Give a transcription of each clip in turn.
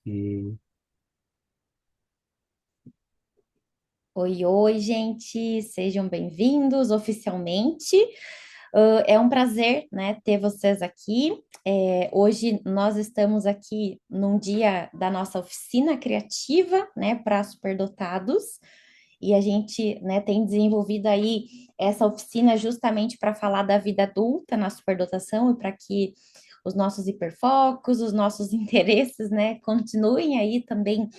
E Oi, oi, gente, sejam bem-vindos oficialmente. É um prazer, né, ter vocês aqui. Hoje nós estamos aqui num dia da nossa oficina criativa, né, para superdotados, e a gente, né, tem desenvolvido aí essa oficina justamente para falar da vida adulta na superdotação e para que os nossos hiperfocos, os nossos interesses, né, continuem aí também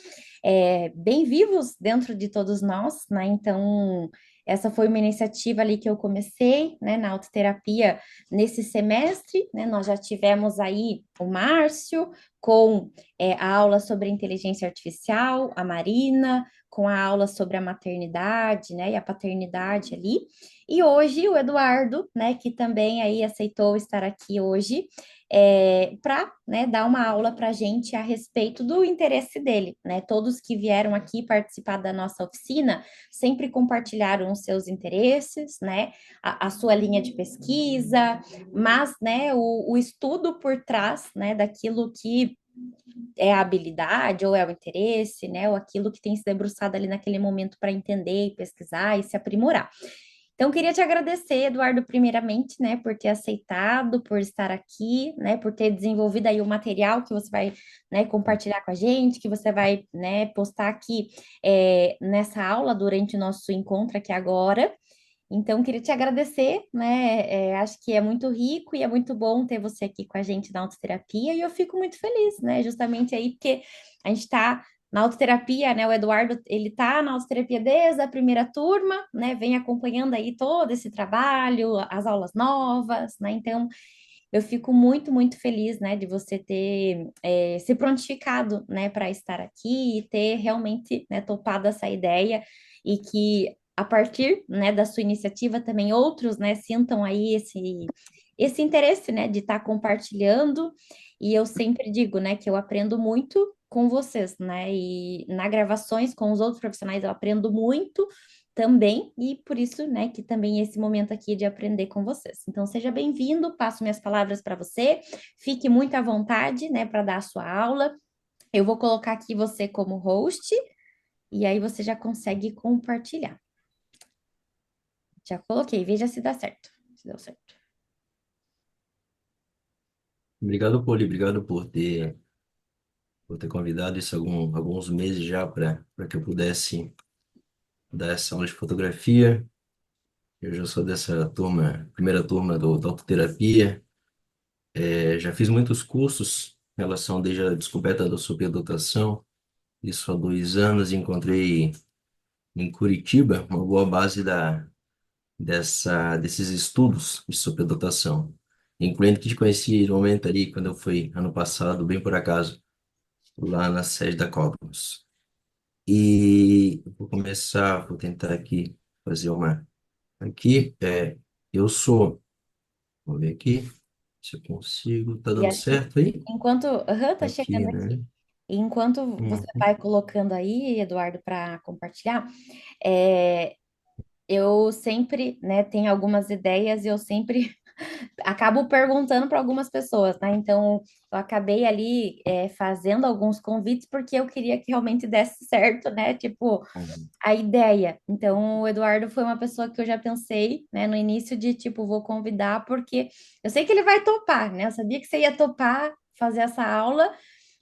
bem vivos dentro de todos nós, né? Então, essa foi uma iniciativa ali que eu comecei, né, na autoterapia nesse semestre, né? Nós já tivemos aí o Márcio com a aula sobre inteligência artificial, a Marina com a aula sobre a maternidade, né, e a paternidade ali. E hoje o Eduardo, né, que também aí aceitou estar aqui hoje, para, né, dar uma aula para a gente a respeito do interesse dele, né? Todos que vieram aqui participar da nossa oficina sempre compartilharam os seus interesses, né? A sua linha de pesquisa, mas, né, o estudo por trás, né, daquilo que é a habilidade ou é o interesse, né, ou aquilo que tem se debruçado ali naquele momento para entender e pesquisar e se aprimorar. Então, queria te agradecer, Eduardo, primeiramente, né, por ter aceitado, por estar aqui, né, por ter desenvolvido aí o material que você vai, né, compartilhar com a gente, que você vai, né, postar aqui nessa aula durante o nosso encontro aqui agora. Então, queria te agradecer, né? Acho que é muito rico e é muito bom ter você aqui com a gente na autoterapia, e eu fico muito feliz, né? Justamente aí, porque a gente está na autoterapia, né? O Eduardo, ele tá na autoterapia desde a primeira turma, né? Vem acompanhando aí todo esse trabalho, as aulas novas, né? Então, eu fico muito, muito feliz, né, de você ter se prontificado, né, para estar aqui e ter realmente, né, topado essa ideia e que a partir, né, da sua iniciativa também outros, né, sintam aí esse interesse, né, de estar compartilhando. E eu sempre digo, né, que eu aprendo muito com vocês, né, e na gravações com os outros profissionais eu aprendo muito também, e por isso, né, que também esse momento aqui de aprender com vocês. Então, seja bem-vindo, passo minhas palavras para você, fique muito à vontade, né, para dar a sua aula. Eu vou colocar aqui você como host, e aí você já consegue compartilhar. Já coloquei, veja se dá certo. Se deu certo. obrigado, Poli, obrigado por ter convidado isso há alguns meses já para que eu pudesse dar essa aula de fotografia. Eu já sou dessa turma, primeira turma da autoterapia. Já fiz muitos cursos em relação desde a descoberta da superdotação. Isso há 2 anos encontrei em Curitiba uma boa base desses estudos de superdotação, incluindo que te conheci no momento ali, quando eu fui ano passado, bem por acaso, lá na sede da Cognos. E eu vou tentar aqui fazer uma. Aqui, eu sou, vou ver aqui se eu consigo, tá E dando acho que certo aí? enquanto. Aham, tá Aqui, chegando né? aqui. E enquanto você Uhum. vai colocando aí, Eduardo, para compartilhar, é, eu sempre, né, tenho algumas ideias e eu sempre acabo perguntando para algumas pessoas, né? Então, eu acabei ali fazendo alguns convites porque eu queria que realmente desse certo, né? Tipo, Uhum. a ideia. Então, o Eduardo foi uma pessoa que eu já pensei, né, no início de, tipo, vou convidar porque eu sei que ele vai topar, né? Eu sabia que você ia topar fazer essa aula,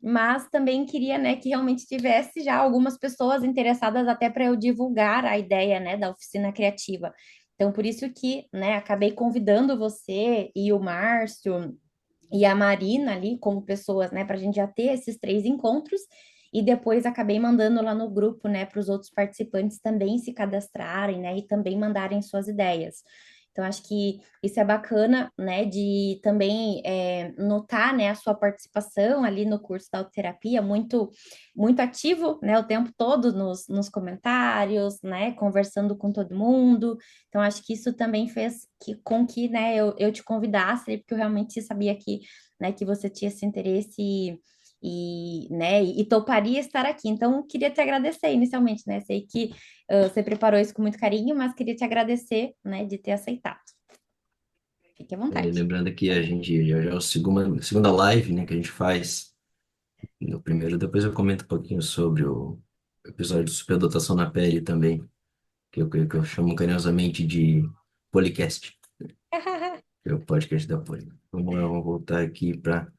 mas também queria, né, que realmente tivesse já algumas pessoas interessadas até para eu divulgar a ideia, né, da oficina criativa. Então, por isso que, né, acabei convidando você e o Márcio e a Marina ali como pessoas, né, para a gente já ter esses três encontros. E depois acabei mandando lá no grupo, né, para os outros participantes também se cadastrarem, né, e também mandarem suas ideias. Então, acho que isso é bacana, né, de também notar, né, a sua participação ali no curso da autoterapia, muito, muito ativo, né, o tempo todo nos comentários, né, conversando com todo mundo. Então, acho que isso também fez com que, né, eu te convidasse, porque eu realmente sabia que, né, que você tinha esse interesse né, e toparia estar aqui. Então, queria te agradecer inicialmente, né? Sei que você preparou isso com muito carinho, mas queria te agradecer, né, de ter aceitado. Fique à vontade. Lembrando que a gente já é a segunda live, né, que a gente faz no primeiro, depois eu comento um pouquinho sobre o episódio de superdotação na pele também, que eu chamo carinhosamente de Policast, que é o podcast da Poli. Vamos lá, vamos voltar aqui para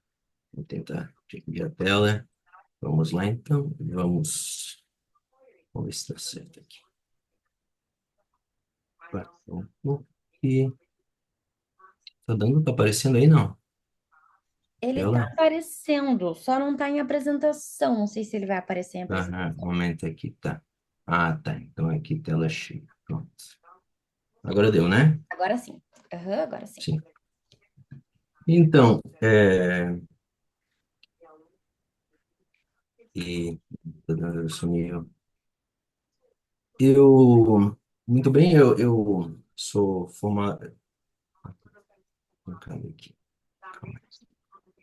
tentar dividir a tela. Vamos lá então, vamos ver se está certo aqui. E tá dando, tá aparecendo aí não? Ele tá Tela? aparecendo, só não tá em apresentação. Não sei se ele vai aparecer em Aham, um apresentação. momento aqui, tá. Ah, tá. Então aqui tela cheia. Pronto. Agora deu, né? Agora sim. Aham, agora sim. Sim. Então, e sumiu. Muito bem, eu sou formado. Cadê aqui? Calma aí.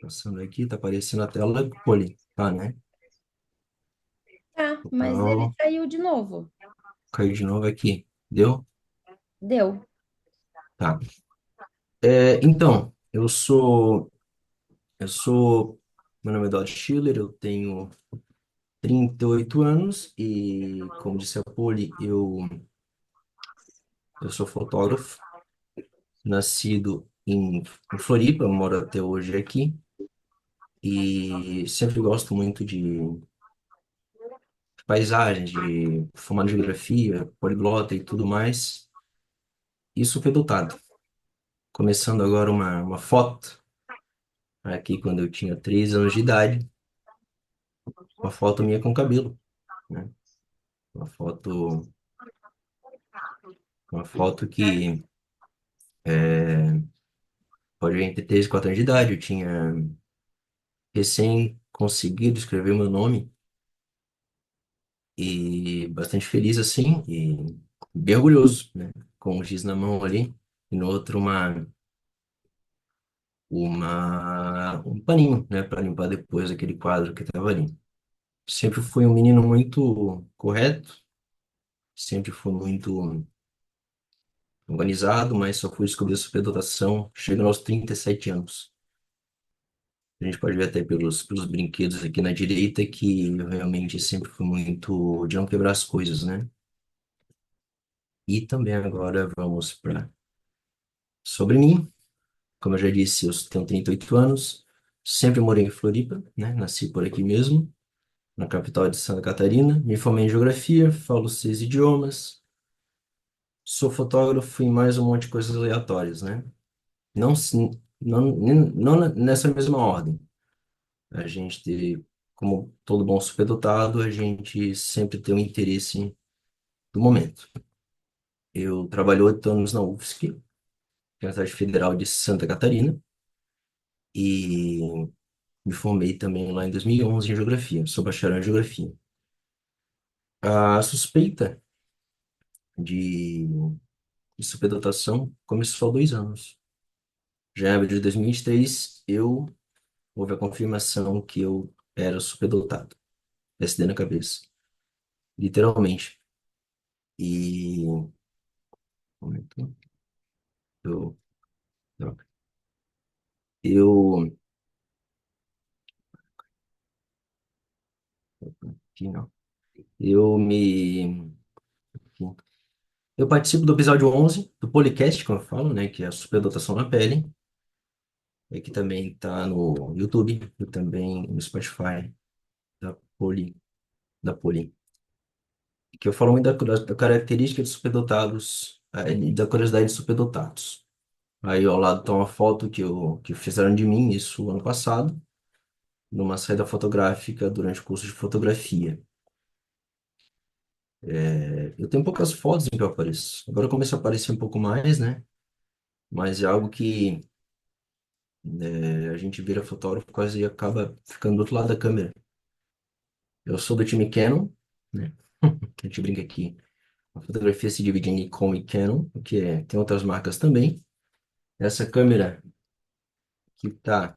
Passando aqui, tá aparecendo a tela Poli, tá, né? Tá, mas ele Então, saiu de novo. caiu de novo aqui. Deu? Deu. Tá. Então, meu nome é Dodge Schiller, eu tenho 38 anos e, como disse a Poli, eu sou fotógrafo, nascido em Floripa, moro até hoje aqui e sempre gosto muito de paisagens, de formar em geografia, poliglota e tudo mais, e superdotado. Começando agora uma foto, aqui quando eu tinha 3 anos de idade, uma foto minha com cabelo, né? Uma foto, uma foto que pode ver entre 3 e 4 anos de idade, eu tinha recém conseguido escrever meu nome e bastante feliz assim e bem orgulhoso, né? Com o giz na mão ali e no outro um paninho, né, para limpar depois aquele quadro que estava ali. Sempre fui um menino muito correto, sempre fui muito organizado, mas só fui descobrir a superdotação chegando aos 37 anos. A gente pode ver até pelos brinquedos aqui na direita que eu realmente sempre fui muito de não quebrar as coisas, né? E também agora vamos para sobre mim. Como eu já disse, eu tenho 38 anos, sempre morei em Floripa, né? Nasci por aqui mesmo, na capital de Santa Catarina. Me formei em geografia, falo 6 idiomas, sou fotógrafo e mais um monte de coisas aleatórias, né? Não, não nessa mesma ordem. A gente, como todo bom superdotado, a gente sempre tem um interesse do momento. Eu trabalhei 8 anos na UFSC, Universidade Federal de Santa Catarina, e me formei também lá em 2011 em Geografia. Sou bacharel em Geografia. A suspeita de, de superdotação começou há 2 anos. Já em abril de 2023, houve a confirmação que eu era superdotado. SD na cabeça, literalmente. E momento, eu, droga. eu, aqui não. Eu me, eu participo do episódio 11 do Policast, como eu falo, né, que é a superdotação na pele, que também está no YouTube e também no Spotify da Poli, da Poli, que eu falo muito da característica de superdotados, e da curiosidade de superdotados. Aí ao lado está uma foto que fizeram de mim, isso ano passado, numa saída fotográfica durante o curso de fotografia. Eu tenho poucas fotos em que eu apareço. Agora começa a aparecer um pouco mais, né? Mas é algo que a gente vira fotógrafo quase acaba ficando do outro lado da câmera. Eu sou do time Canon, né? Que a gente brinca aqui. A fotografia se divide em Nikon e Canon, tem outras marcas também. Essa câmera que está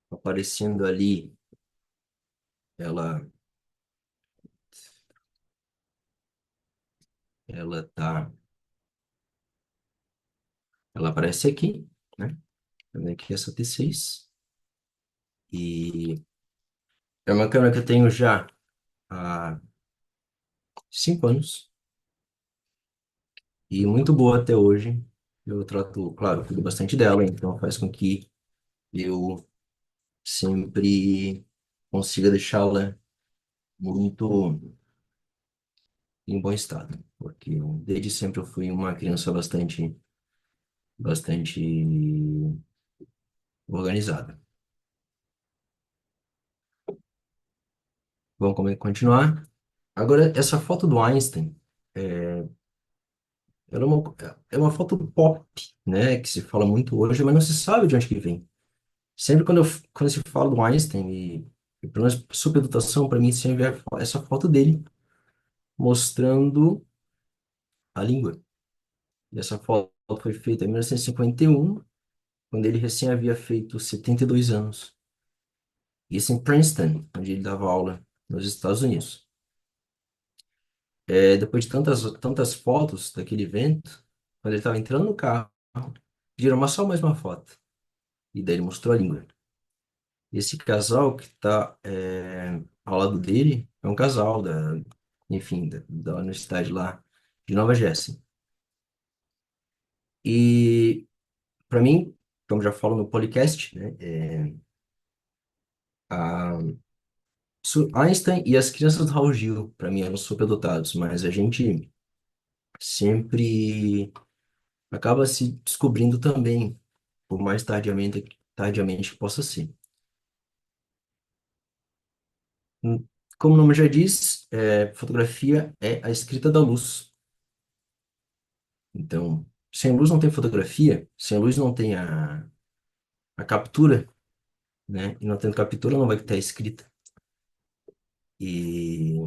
aparecendo ali, ela, ela tá, ela aparece aqui, né? Aqui essa T6. É uma câmera que eu tenho já há 5 anos e muito boa até hoje. Eu trato, claro, cuido bastante dela, então faz com que eu sempre consiga deixá-la muito em bom estado, porque desde sempre eu fui uma criança bastante organizada. Vamos continuar. Agora, essa foto do Einstein, ela é uma foto pop, né, que se fala muito hoje, mas não se sabe de onde que vem. Sempre quando se fala do Einstein e pelo menos superdotação, para mim sempre é essa foto dele mostrando a língua. E essa foto foi feita em 1951, quando ele recém havia feito 72 anos. Isso em Princeton, onde ele dava aula nos Estados Unidos. Depois de tantas fotos daquele evento, quando ele estava entrando no carro, pediram só mais uma foto. E daí ele mostrou a língua. Esse casal que está ao lado dele é um casal enfim, da universidade lá de Nova Jersey. E, para mim, como já falo no podcast, né, Einstein e as crianças do Raul Gil, para mim, eram superdotados, mas a gente sempre acaba se descobrindo também, por mais tardiamente que possa ser. Hum, Como o nome já diz, fotografia é a escrita da luz. Então, sem luz não tem fotografia, sem luz não tem a captura, né? E não tendo captura não vai ter a escrita. E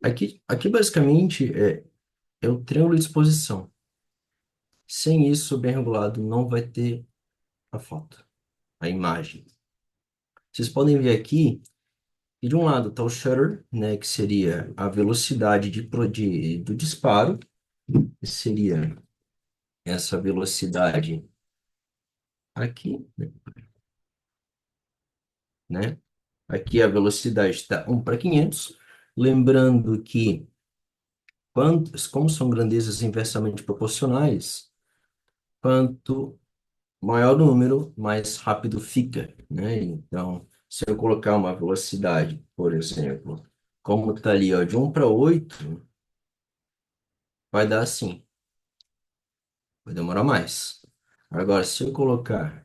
aqui basicamente é o triângulo de exposição. Sem isso bem regulado, não vai ter a foto, a imagem. Vocês podem ver aqui que de um lado está o shutter, né, que seria a velocidade do disparo, que seria essa velocidade aqui, né? Aqui a velocidade está 1/500. Lembrando que, como são grandezas inversamente proporcionais, quanto maior o número, mais rápido fica, né? Então, se eu colocar uma velocidade, por exemplo, como está ali, ó, de 1/8, vai dar assim, vai demorar mais. Agora, se eu colocar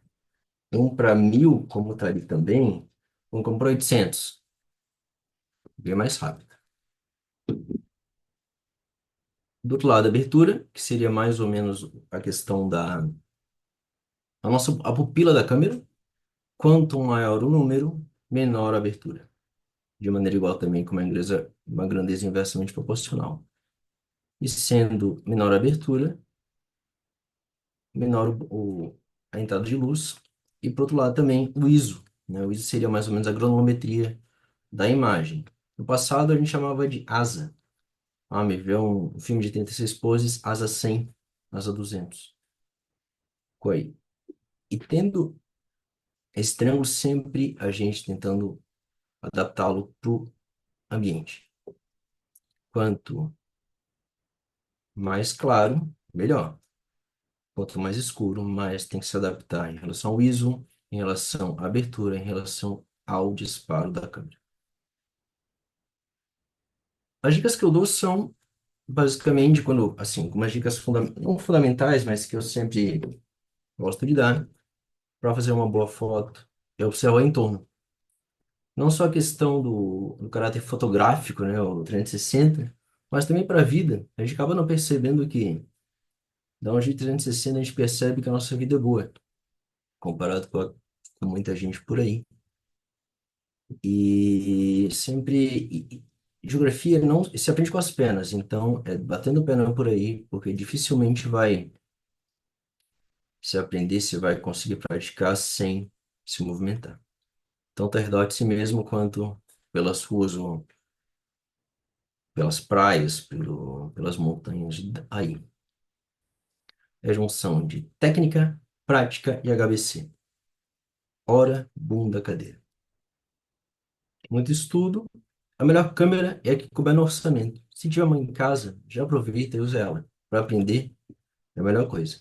1/1000, como está ali também, vamos comprar 800, bem mais rápido. Do outro lado, a abertura, que seria mais ou menos a questão a pupila da câmera. Quanto maior o número, menor a abertura. De maneira igual também com uma grandeza inversamente proporcional. E sendo menor a abertura, menor a entrada de luz. E, por outro lado, também o ISO, né? O ISO seria mais ou menos a granulometria da imagem. No passado, a gente chamava de ASA. Me vê um filme de 36 poses, ASA 100, ASA 200. Ficou aí. E tendo esse triângulo, sempre a gente tentando adaptá-lo para o ambiente. Quanto mais claro, melhor. Quanto mais escuro, mais tem que se adaptar em relação ao ISO, em relação à abertura, em relação ao disparo da câmera. As dicas que eu dou são, basicamente, assim, algumas dicas não fundamentais, mas que eu sempre gosto de dar para fazer uma boa foto, é observar o entorno. Não só a questão do caráter fotográfico, né, o 360, mas também para a vida. A gente acaba não percebendo que, da um jeito 360, a gente percebe que a nossa vida é boa, comparado com muita gente por aí. E sempre. Geografia não se aprende com as pernas, então é batendo perna por aí, porque dificilmente vai se aprender, se vai conseguir praticar sem se movimentar. Tanto ao redor de si mesmo quanto pelas ruas ou pelas praias, pelas montanhas aí. É a junção de técnica, prática e HBC. Hora, bunda, cadeira. muito estudo, a melhor câmera é a que couber no orçamento. Se tiver uma em casa, já aproveita e usa ela. Para aprender, é a melhor coisa.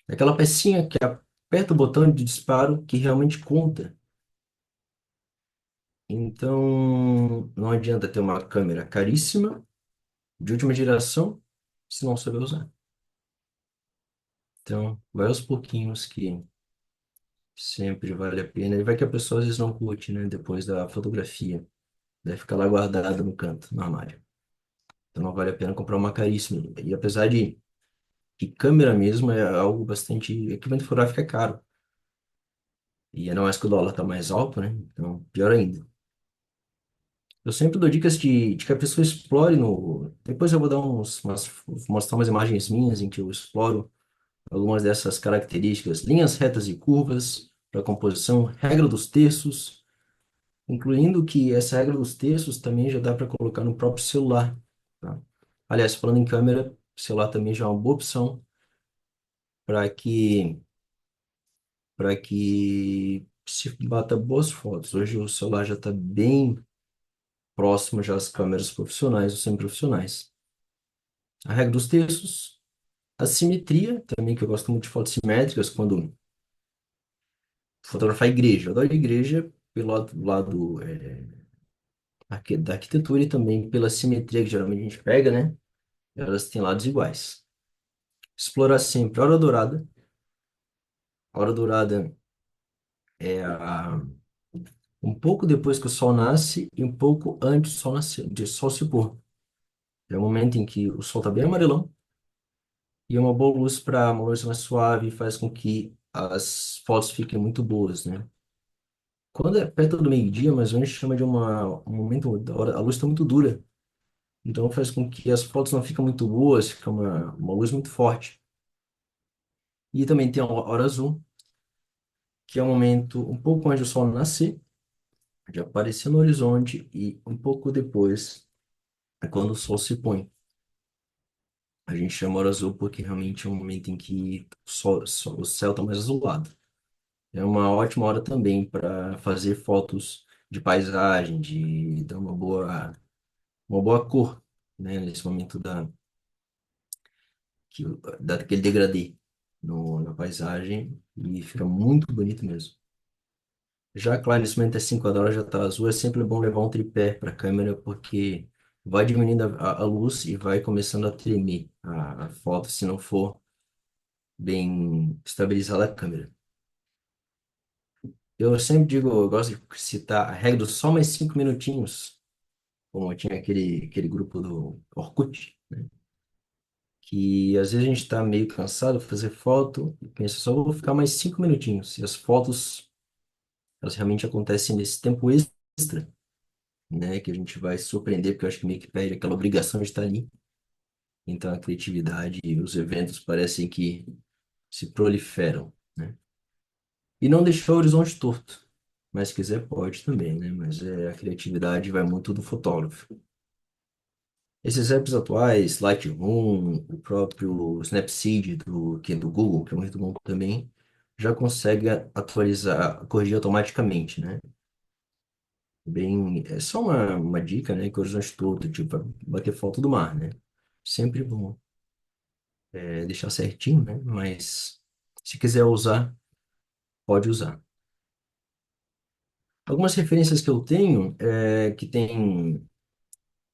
É aquela pecinha que aperta o botão de disparo que realmente conta. Então, não adianta ter uma câmera caríssima, de última geração, se não souber usar. Então, vai aos pouquinhos que sempre vale a pena. E vai que a pessoa às vezes não curte, né? Depois da fotografia. Deve ficar lá guardada no canto, no armário. Então não vale a pena comprar uma caríssima. E apesar de que câmera mesmo é algo bastante. Equipamento fotográfico é caro. E ainda mais que o dólar tá mais alto, né? Então, pior ainda. Eu sempre dou dicas de que a pessoa explore no. Depois eu vou dar mostrar umas imagens minhas em que eu exploro algumas dessas características, linhas retas e curvas para composição, regra dos terços, incluindo que essa regra dos terços também já dá para colocar no próprio celular, tá? Aliás, falando em câmera, o celular também já é uma boa opção para que se bata boas fotos. Hoje o celular já está bem próximo já às câmeras profissionais ou semi-profissionais. A regra dos terços, a simetria, também que eu gosto muito de fotos simétricas quando fotografar igreja. Eu adoro igreja pelo lado da arquitetura e também pela simetria que geralmente a gente pega, né? Elas têm lados iguais. Explorar sempre a hora dourada. A hora dourada é um pouco depois que o sol nasce e um pouco antes do sol nascer, de sol se pôr. É o momento em que o sol está bem amarelão e é uma boa luz para uma luz mais suave faz com que as fotos fiquem muito boas, né? Quando é perto do meio-dia, mais ou menos, chama de um momento da hora, a luz está muito dura. Então faz com que as fotos não fiquem muito boas, fica uma luz muito forte. E também tem a hora azul, que é o momento um pouco antes do sol nascer, de aparecer no horizonte e um pouco depois, é quando o sol se põe. A gente chama hora azul porque realmente é um momento em que o céu está mais azulado. É uma ótima hora também para fazer fotos de paisagem, de dar uma boa cor, né, nesse momento daquele degradê na paisagem e fica muito bonito mesmo. Já, claro, nesse momento é 5 horas, já está azul, é sempre bom levar um tripé para a câmera porque vai diminuindo a luz e vai começando a tremer a foto se não for bem estabilizada a câmera. Eu sempre digo, eu gosto de citar a regra dos só mais 5 minutinhos, como tinha aquele grupo do Orkut, né? Que às vezes a gente está meio cansado de fazer foto e pensa, só vou ficar mais 5 minutinhos. E as fotos, elas realmente acontecem nesse tempo extra, né? Que a gente vai se surpreender, porque eu acho que meio que perde aquela obrigação de estar ali. Então a criatividade e os eventos parecem que se proliferam, né? E não deixar o horizonte torto. Mas se quiser, pode também, né? Mas a criatividade vai muito do fotógrafo. Esses apps atuais, Lightroom, o próprio Snapseed que é do Google, que é muito bom também, já consegue atualizar, corrigir automaticamente, né? Bem, é só uma dica, né? Que o horizonte todo, tipo, bater foto do mar, né? Sempre bom deixar certinho, né? Mas se quiser usar, pode usar. Algumas referências que eu tenho que tem.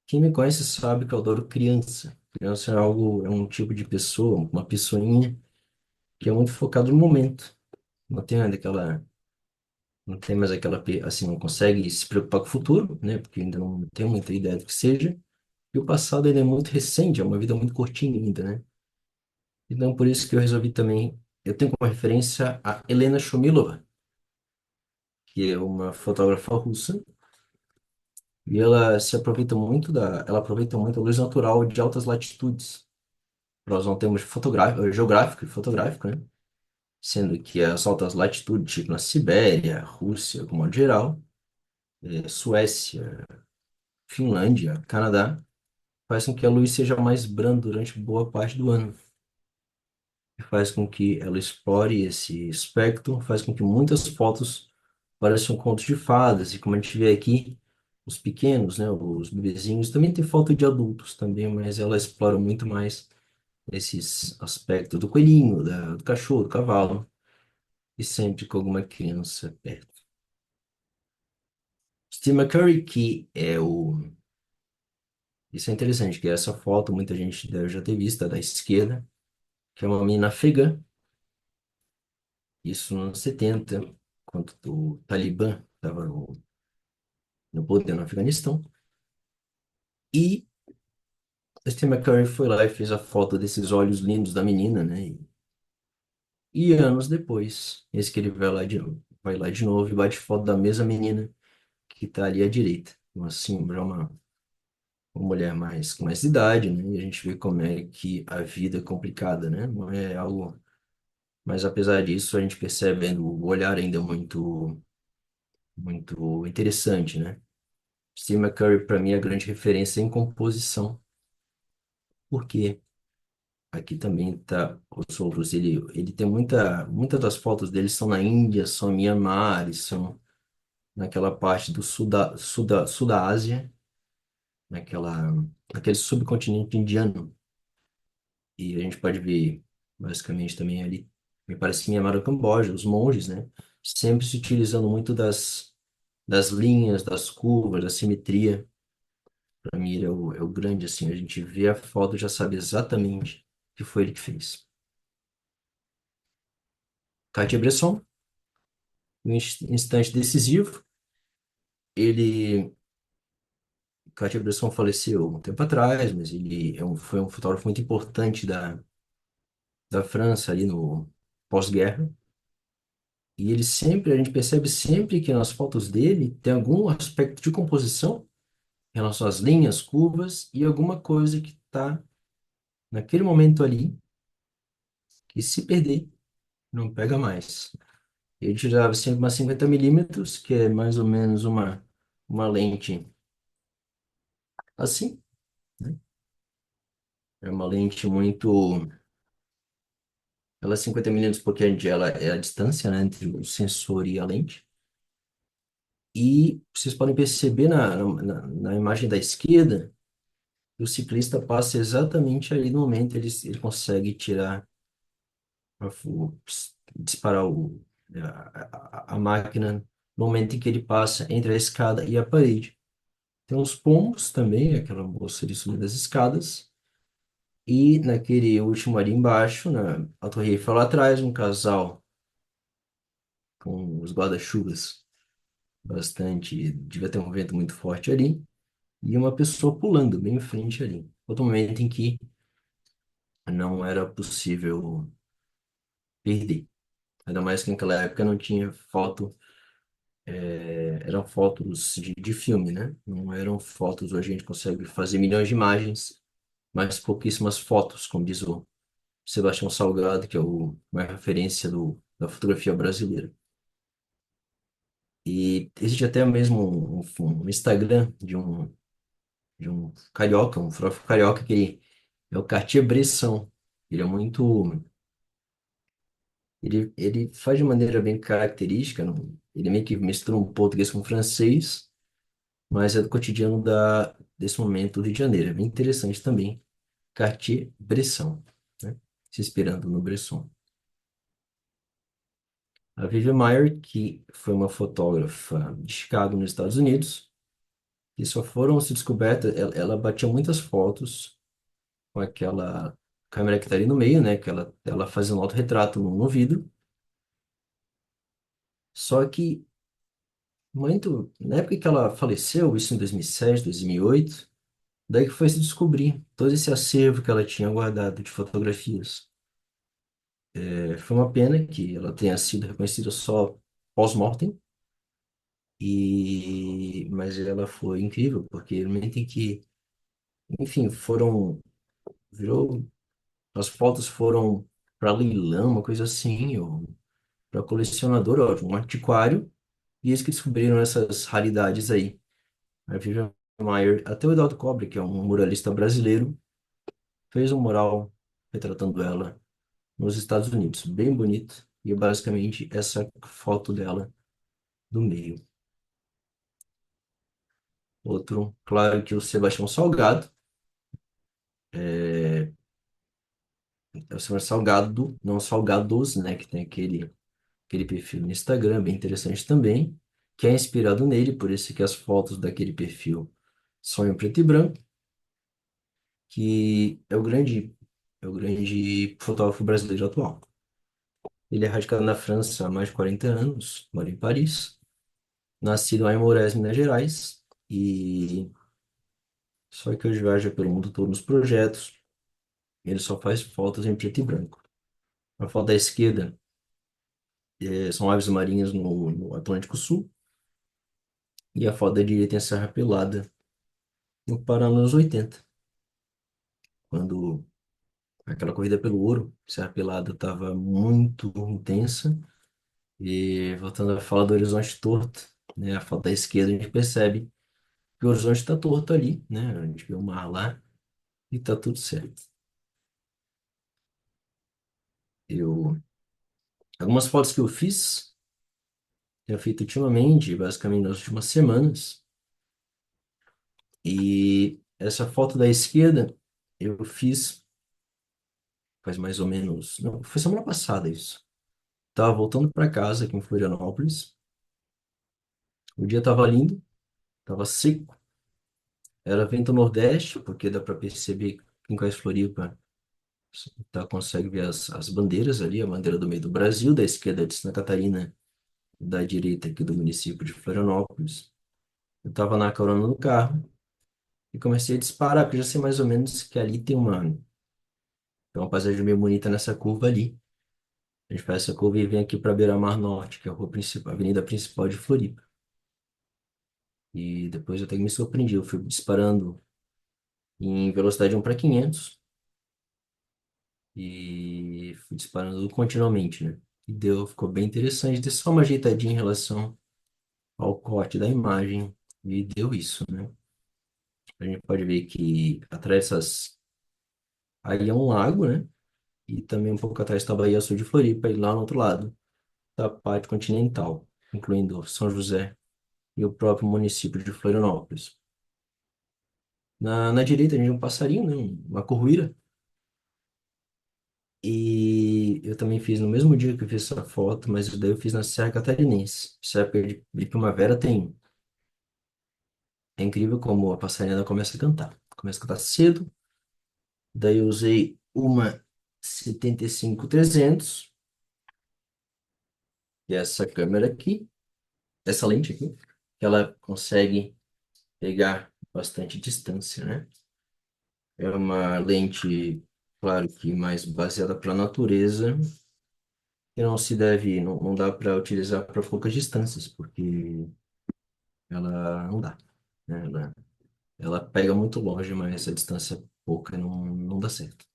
Quem me conhece sabe que eu adoro criança. Criança é um tipo de pessoa, uma pessoinha que é muito focado no momento. Não tem não tem mais assim, não consegue se preocupar com o futuro, né? Porque ainda não tem muita ideia do que seja. E o passado ainda é muito recente, é uma vida muito curtinha ainda, né? Então, por isso que eu resolvi também. Eu tenho como referência a Helena Shumilova, que é uma fotógrafa russa, e ela aproveita muito a luz natural de altas latitudes. Nós não temos geográfico e fotográfico, né? Sendo que as altas latitudes, tipo na Sibéria, Rússia, como modo geral, Suécia, Finlândia, Canadá, faz com que a luz seja mais branda durante boa parte do ano. E faz com que ela explore esse espectro, faz com que muitas fotos pareçam contos de fadas. E como a gente vê aqui, os pequenos, né, os bebezinhos. Também tem foto de adultos também, mas ela explora muito mais esses aspectos do coelhinho, do cachorro, do cavalo, e sempre com alguma criança perto. Steve McCurry, que é o... Isso é interessante, que essa foto muita gente deve já ter visto, a da esquerda, que é uma menina afegã, isso nos anos 70, quando o Talibã estava no poder no Afeganistão. E Steve McCurry foi lá e fez a foto desses olhos lindos da menina, né? E anos depois, esse que ele vai lá de novo e bate foto da mesma menina que está ali à direita. Então, assim, já uma mulher com mais idade, né? E a gente vê como é que a vida é complicada, né? Não é algo... Mas apesar disso, a gente percebe o olhar ainda muito interessante, né? Steve McCurry, para mim, é a grande referência em composição, porque aqui também tá os outros. Ele tem muitas das fotos dele são na Índia, são em Myanmar, e são naquela parte do sul da Ásia, naquela, naquele subcontinente indiano. E a gente pode ver, basicamente, também ali, me parece que Myanmar ou Camboja, os monges, né? Sempre se utilizando muito das linhas, das curvas, da simetria. Para mim, ele é o grande, assim, a gente vê a foto e já sabe exatamente que foi ele que fez. Cartier-Bresson, um instante decisivo. Ele, Cartier-Bresson faleceu um tempo atrás, mas ele foi um fotógrafo muito importante da França ali no pós-guerra. E ele sempre, a gente percebe sempre que nas fotos dele tem algum aspecto de composição em relação às linhas, curvas e alguma coisa que está naquele momento ali, que se perder, não pega mais. Ele tirava sempre uma 50 mm, que é mais ou menos uma lente assim, né? É uma lente muito. Ela é 50 mm porque ela é a distância, né, entre o sensor e a lente. E vocês podem perceber na imagem da esquerda, que o ciclista passa exatamente ali no momento, ele consegue tirar, disparar a máquina no momento em que ele passa entre a escada e a parede. Tem os pombos também, aquela moça ali subindo as escadas. E naquele último ali embaixo, a Torre Eiffel lá atrás, um casal com os guarda-chuvas bastante, devia ter um vento muito forte ali, e uma pessoa pulando bem em frente ali. Outro momento em que não era possível perder. Ainda mais que naquela época não tinha foto, eram fotos de filme, né? Não eram fotos, hoje a gente consegue fazer milhões de imagens, mas pouquíssimas fotos, como diz o Sebastião Salgado, que é uma referência da fotografia brasileira. E existe até mesmo um Instagram de um carioca, um fotógrafo carioca, que ele é o Cartier-Bresson. Ele é muito. Ele faz de maneira bem característica, ele meio que mistura um português com francês, mas é do cotidiano desse momento do Rio de Janeiro. É bem interessante também. Cartier-Bresson, né? Se inspirando no Bresson. A Vivian Maier, que foi uma fotógrafa de Chicago, nos Estados Unidos, que só foram se descobertas, ela batia muitas fotos com aquela câmera que está ali no meio, né? Que ela fazia um autorretrato no vidro. Só que na época que ela faleceu, isso em 2007, 2008, daí que foi se descobrir todo esse acervo que ela tinha guardado de fotografias. Foi uma pena que ela tenha sido reconhecida só pós-mortem, mas ela foi incrível, porque no momento em que, enfim, virou, as fotos foram para leilão, uma coisa assim, ou para colecionador, ó, um antiquário, e eles que descobriram essas raridades aí. A Vivian Maier, até o Eduardo Cobre, que é um muralista brasileiro, fez um mural retratando ela nos Estados Unidos, bem bonito, e é basicamente essa foto dela do meio. Outro, claro que o Sebastião Salgado, é o Sebastião Salgado, não Salgados, né? Que tem aquele perfil no Instagram, bem interessante também, que é inspirado nele, por isso que as fotos daquele perfil são em preto e branco, que é o grande fotógrafo brasileiro atual. Ele é radicado na França há mais de 40 anos, mora em Paris, nascido lá em Moraes, Minas Gerais, e só que hoje viaja pelo mundo todo nos projetos. Ele só faz fotos em preto e branco. A foto da esquerda são aves marinhas no Atlântico Sul, e a foto da direita é Serra Pelada, no Paraná, nos anos 80, quando aquela corrida pelo ouro, Serra Pelada, estava muito intensa. E voltando a falar do horizonte torto, né? A foto da esquerda a gente percebe que o horizonte está torto ali, né? A gente vê o mar lá e tá tudo certo. Eu, algumas fotos que eu fiz, tenho feito ultimamente, basicamente nas últimas semanas, e essa foto da esquerda eu fiz faz mais ou menos, não, foi semana passada isso. Tava voltando para casa aqui em Florianópolis. O dia tava lindo, tava seco, era vento nordeste, porque dá para perceber que quem conhece Floripa tá, consegue ver as bandeiras ali, a bandeira do meio do Brasil, da esquerda de Santa Catarina, da direita aqui do município de Florianópolis. Eu estava na carona do carro e comecei a disparar, porque eu já sei mais ou menos que ali tem uma paisagem meio bonita nessa curva ali. A gente faz essa curva e vem aqui para Beira-Mar Norte, que é a rua principal, a avenida principal de Floripa. E depois eu até que me surpreendi, eu fui disparando em velocidade 1:500 e fui disparando continuamente, né? E ficou bem interessante, deu só uma ajeitadinha em relação ao corte da imagem e deu isso, né? A gente pode ver que atrás dessas... Aí é um lago, né? E também um pouco atrás está a Baía Sul de Floripa e lá no outro lado está a parte continental, incluindo São José e o próprio município de Florianópolis. Na direita a gente tem um passarinho, né? Uma curruíra. E eu também fiz no mesmo dia que eu fiz essa foto, mas daí eu fiz na Serra Catarinense. Essa época de primavera tem... É incrível como a passarinhada começa a cantar. Começa a cantar cedo. Daí eu usei uma 75-300, que é essa câmera aqui, essa lente aqui, que ela consegue pegar bastante distância, né? É uma lente, claro que mais baseada para a natureza, que não se deve, não dá para utilizar para poucas distâncias, porque ela não dá, né? Ela pega muito longe, mas a distância pouca não dá certo.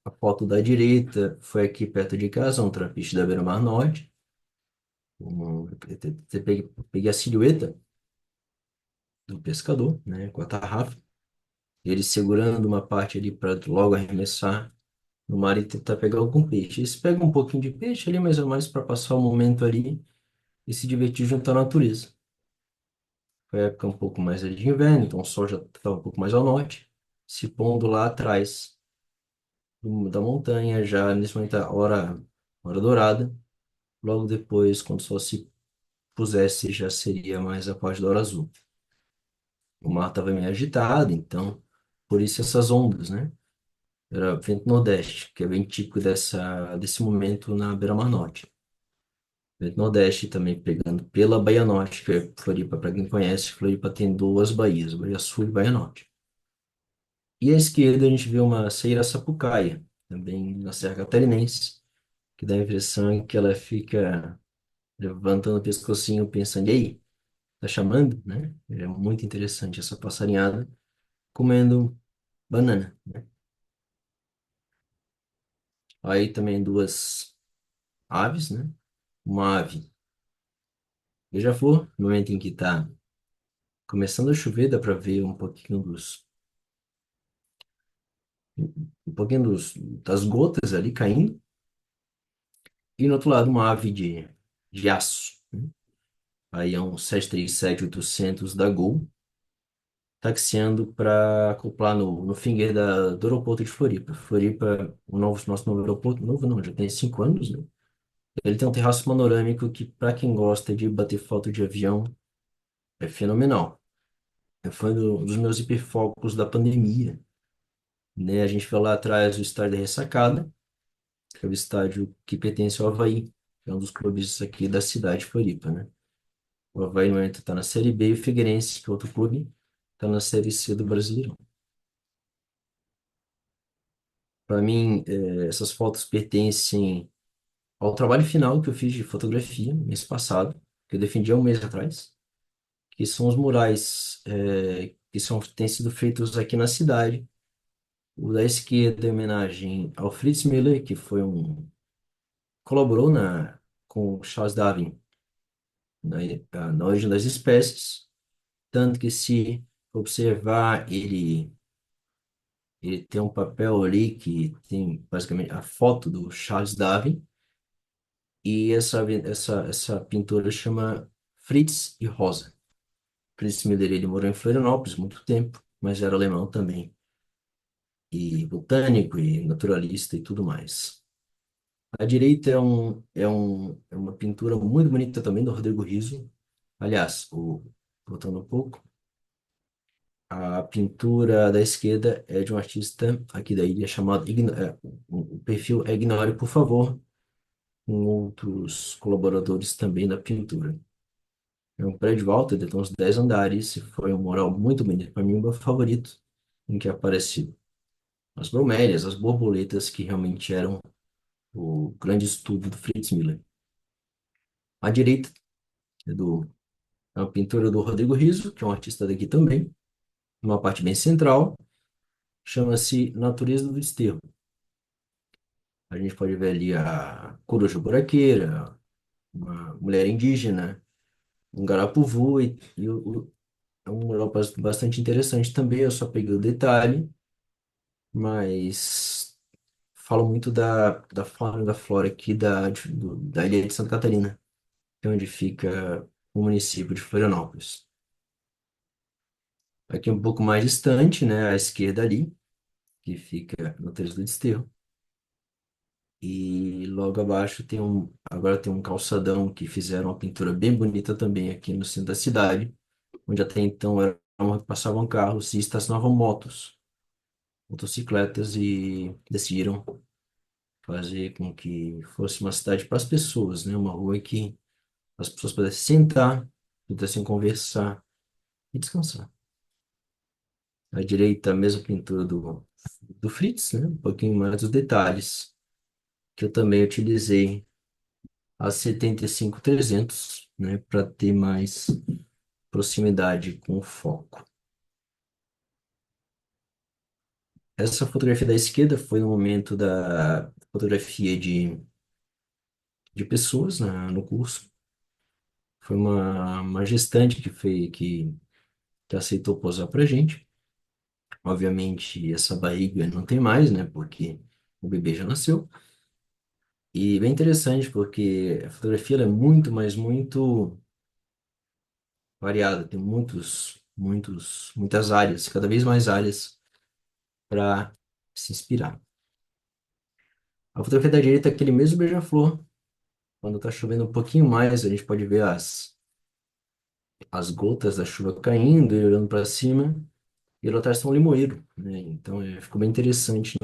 A foto da direita foi aqui perto de casa, um trapiche da Beira-Mar Norte. Peguei a silhueta do pescador, né, com a tarrafa, ele segurando uma parte ali para logo arremessar no mar e tentar pegar algum peixe. Eles pegam um pouquinho de peixe ali, mais ou menos, para passar o momento ali e se divertir junto à natureza. Foi a época um pouco mais ali de inverno, então o sol já estava um pouco mais ao norte, se pondo lá atrás da montanha, já nesse momento a hora dourada. Logo depois, quando o sol se pusesse, já seria mais a parte da hora azul. O mar estava meio agitado, então, por isso essas ondas, né? Era vento nordeste, que é bem típico desse momento na beira-mar norte. Vento nordeste também pegando pela Baía Norte, que é Floripa, para quem conhece, Floripa tem duas baías, Baía Sul e Baía Norte. E à esquerda a gente vê uma Ceira-Sapucaia, também na Serra Catarinense, que dá a impressão que ela fica levantando o pescocinho, pensando, e aí, tá chamando, né? É muito interessante essa passarinhada comendo banana, né? Aí também duas aves, né? Uma ave beija-flor, no momento em que está começando a chover, dá para ver das gotas ali caindo. E no outro lado, uma ave de aço, né? Aí é um 737-800 da Gol, taxiando para acoplar no finger do aeroporto de Floripa. Floripa, nosso novo aeroporto, novo não, já tem 5 anos, né? Ele tem um terraço panorâmico que, para quem gosta de bater foto de avião, é fenomenal. Foi um dos meus hiperfocos da pandemia, né? A gente foi lá atrás do estádio da Ressacada, que é o estádio que pertence ao Avaí, que é um dos clubes aqui da cidade de Floripa, né? O Avaí, no momento, está na Série B e o Figueirense, que é outro clube, está na Série C do Brasileirão. Para mim, essas fotos pertencem ao trabalho final que eu fiz de fotografia mês passado, que eu defendi há um mês atrás, que são os murais têm sido feitos aqui na cidade. O da esquerda é homenagem ao Fritz Müller, que colaborou com o Charles Darwin na origem das espécies, tanto que se observar, ele tem um papel ali que tem basicamente a foto do Charles Darwin, e essa pintura chama Fritz e Rosa. Fritz Müller, ele morou em Florianópolis muito tempo, mas era alemão também, e botânico, e naturalista e tudo mais. À direita é uma pintura muito bonita também do Rodrigo Riso. Aliás, voltando um pouco, a pintura da esquerda é de um artista aqui da ilha chamado o perfil é Ignore, por favor, com outros colaboradores também da pintura. É um prédio alto, ele tem uns 10 andares, e foi um mural muito bonito, para mim, o meu favorito, em que aparece as bromélias, as borboletas, que realmente eram o grande estudo do Fritz Müller. À direita é, do, é uma pintura do Rodrigo Riso, que é um artista daqui também, numa parte bem central, chama-se Natureza do Desterro. A gente pode ver ali a coruja buraqueira, uma mulher indígena, um garapuvu, é um mural bastante interessante também. Eu só peguei o detalhe, mas falo muito da fauna e da flora aqui da ilha de Santa Catarina, que é onde fica o município de Florianópolis. Aqui um pouco mais distante, né, à esquerda ali, que fica no Terço do Desterro. E logo abaixo agora tem um calçadão que fizeram uma pintura bem bonita também aqui no centro da cidade, onde até então era onde passavam carros e estacionavam motocicletas, e decidiram fazer com que fosse uma cidade para as pessoas, né? Uma rua que as pessoas pudessem sentar, pudessem conversar e descansar. À direita, a mesma pintura do Fritz, né? Um pouquinho mais dos detalhes, que eu também utilizei a 75-300, né? Para ter mais proximidade com o foco. Essa fotografia da esquerda foi no momento da fotografia de pessoas no curso. Foi uma gestante que aceitou posar pra gente. Obviamente, essa barriga não tem mais, né? Porque o bebê já nasceu. E bem interessante, porque a fotografia ela é muito, mas muito variada. Tem muitas áreas, cada vez mais áreas para se inspirar. A fotografia da direita é aquele mesmo beija-flor. Quando está chovendo um pouquinho mais, a gente pode ver as gotas da chuva caindo e olhando para cima. E lá atrás tem um limoeiro, né? Então ficou bem interessante.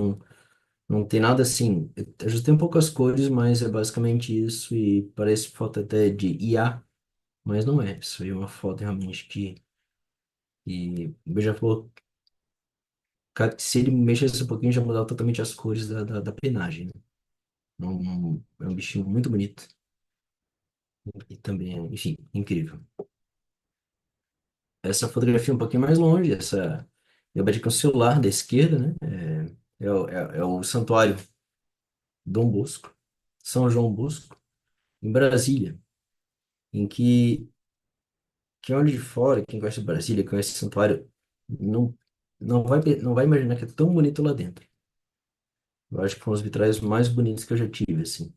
Não tem nada assim. Eu ajustei um pouco as cores, mas é basicamente isso. E parece foto até de IA, mas não é. Isso aí é uma foto realmente que o beija-flor, se ele mexesse um pouquinho, já mudava totalmente as cores da penagem, né? É um bichinho muito bonito. E também, enfim, incrível. Essa fotografia é um pouquinho mais longe, eu bati com o celular da esquerda, né? É o Santuário Dom Bosco, São João Bosco, em Brasília, em que olha de fora, quem gosta de Brasília, conhece esse santuário, não, não vai imaginar que é tão bonito lá dentro. Eu acho que foram os vitrais mais bonitos que eu já tive, assim.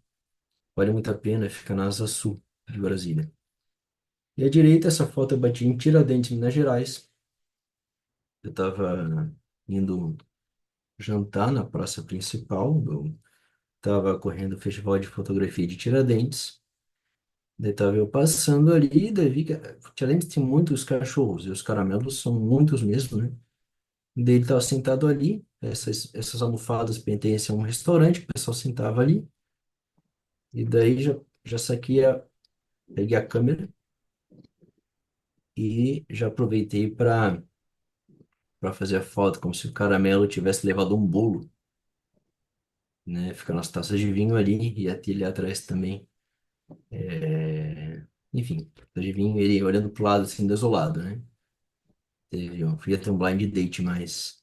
Vale muito a pena ficar na Asa Sul de Brasília. E à direita, essa foto eu bati em Tiradentes, Minas Gerais. Eu estava indo jantar na praça principal. Eu estava correndo o Festival de Fotografia de Tiradentes. Daí estava eu passando ali, daí vi que Tiradentes tem muitos cachorros, e os caramelos são muitos mesmo, né? Daí ele estava sentado ali, essas almofadas pertencem a um restaurante, o pessoal sentava ali, e daí já saquei, peguei a câmera e já aproveitei para fazer a foto, como se o caramelo tivesse levado um bolo, né? Ficando as taças de vinho ali, e até ali atrás também. Enfim, taças de vinho, ele olhando pro lado assim, desolado, né? Eu ia ter um blind date, mas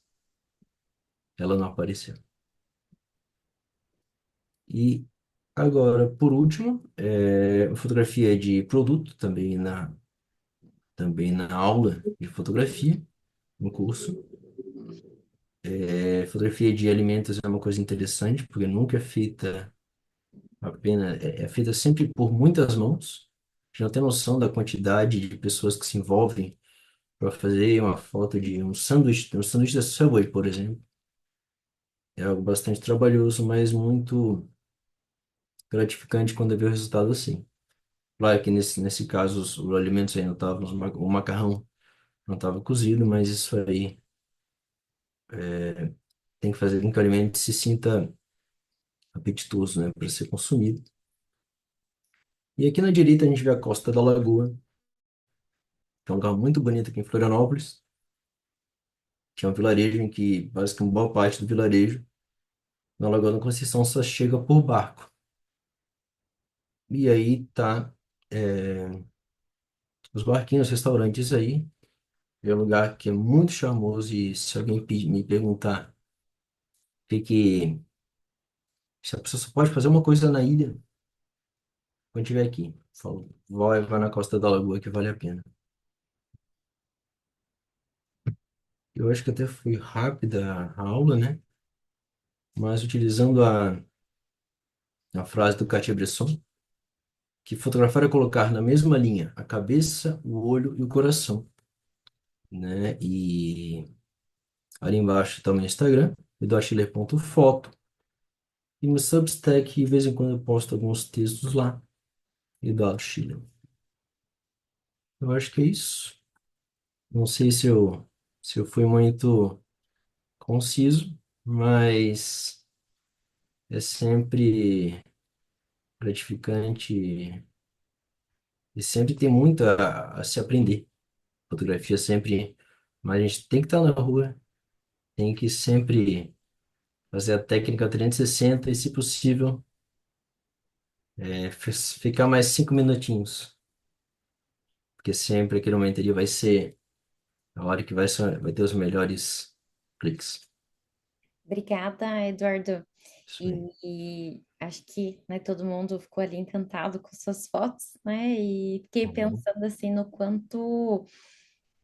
ela não apareceu. E agora, por último, fotografia de produto, também na aula de fotografia, no curso. Fotografia de alimentos é uma coisa interessante, porque nunca é feita apenas, é feita sempre por muitas mãos. A gente não tem noção da quantidade de pessoas que se envolvem para fazer uma foto de um sanduíche da Subway, por exemplo. É algo bastante trabalhoso, mas muito gratificante quando vê o resultado assim. Claro que nesse caso os alimentos ainda estavam, o macarrão não estava cozido, mas isso aí tem que fazer com que o alimento se sinta apetitoso, né, para ser consumido. E aqui na direita a gente vê a Costa da Lagoa, que é um lugar muito bonito aqui em Florianópolis, que é um vilarejo em que basicamente boa parte do vilarejo na Lagoa da Conceição só chega por barco. E aí tá os barquinhos, restaurantes aí. É um lugar que é muito charmoso e se alguém me perguntar se a pessoa só pode fazer uma coisa na ilha, quando estiver aqui, falo, vai na Costa da Lagoa que vale a pena. Eu acho que até foi rápida a aula, né? Mas utilizando a frase do Cartier-Bresson, que fotografar é colocar na mesma linha a cabeça, o olho e o coração, né? E ali embaixo está o meu Instagram, eduardschiller.foto, e meu Substack, de vez em quando eu posto alguns textos lá, Eduardo Schiller. Eu acho que é isso. Não sei se eu fui muito conciso, mas é sempre gratificante e sempre tem muito a se aprender. Fotografia sempre, mas a gente tem que estar na rua, tem que sempre fazer a técnica 360 e, se possível, ficar mais 5 minutinhos, porque sempre aquele momento ali vai ser a hora que vai ter os melhores cliques. Obrigada, Eduardo. Isso aí. E acho que, né, todo mundo ficou ali encantado com suas fotos, né? E fiquei Uhum. pensando assim no quanto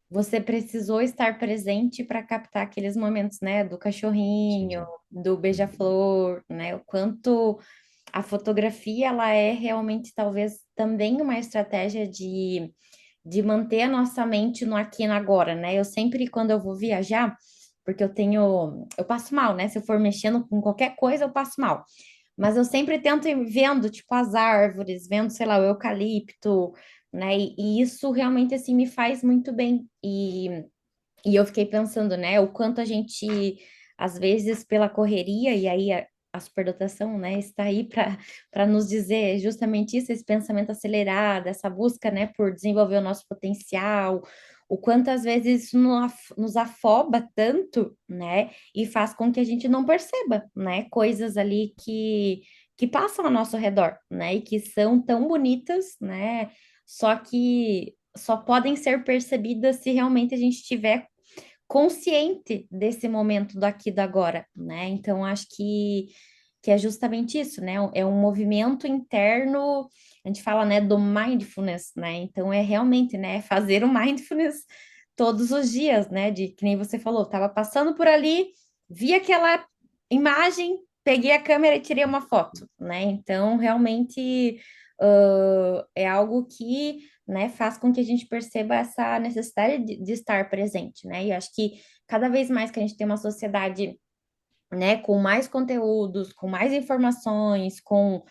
você precisou estar presente para captar aqueles momentos, né, do cachorrinho, Sim. do beija-flor, né? O quanto a fotografia ela é realmente talvez também uma estratégia de manter a nossa mente no aqui e no agora, né? Eu sempre, quando eu vou viajar, porque eu passo mal, né? Se eu for mexendo com qualquer coisa, eu passo mal. Mas eu sempre tento ir vendo, tipo, as árvores, vendo, sei lá, o eucalipto, né? E isso realmente, assim, me faz muito bem. E eu fiquei pensando, né, o quanto a gente, às vezes, pela correria, e aí a superdotação, né, está aí para nos dizer justamente isso, esse pensamento acelerado, essa busca, né, por desenvolver o nosso potencial, o quanto às vezes isso nos afoba tanto, né, e faz com que a gente não perceba, né, coisas ali que passam ao nosso redor, né, e que são tão bonitas, né, só que só podem ser percebidas se realmente a gente tiver consciente desse momento do aqui e do agora, né? Então, acho que é justamente isso, né? É um movimento interno, a gente fala, né, do mindfulness, né? Então, é realmente, né, fazer o mindfulness todos os dias, né? De que nem você falou, tava passando por ali, vi aquela imagem, peguei a câmera e tirei uma foto, né? Então, realmente é algo que, né, faz com que a gente perceba essa necessidade de estar presente, né? E eu acho que cada vez mais que a gente tem uma sociedade, né, com mais conteúdos, com mais informações, com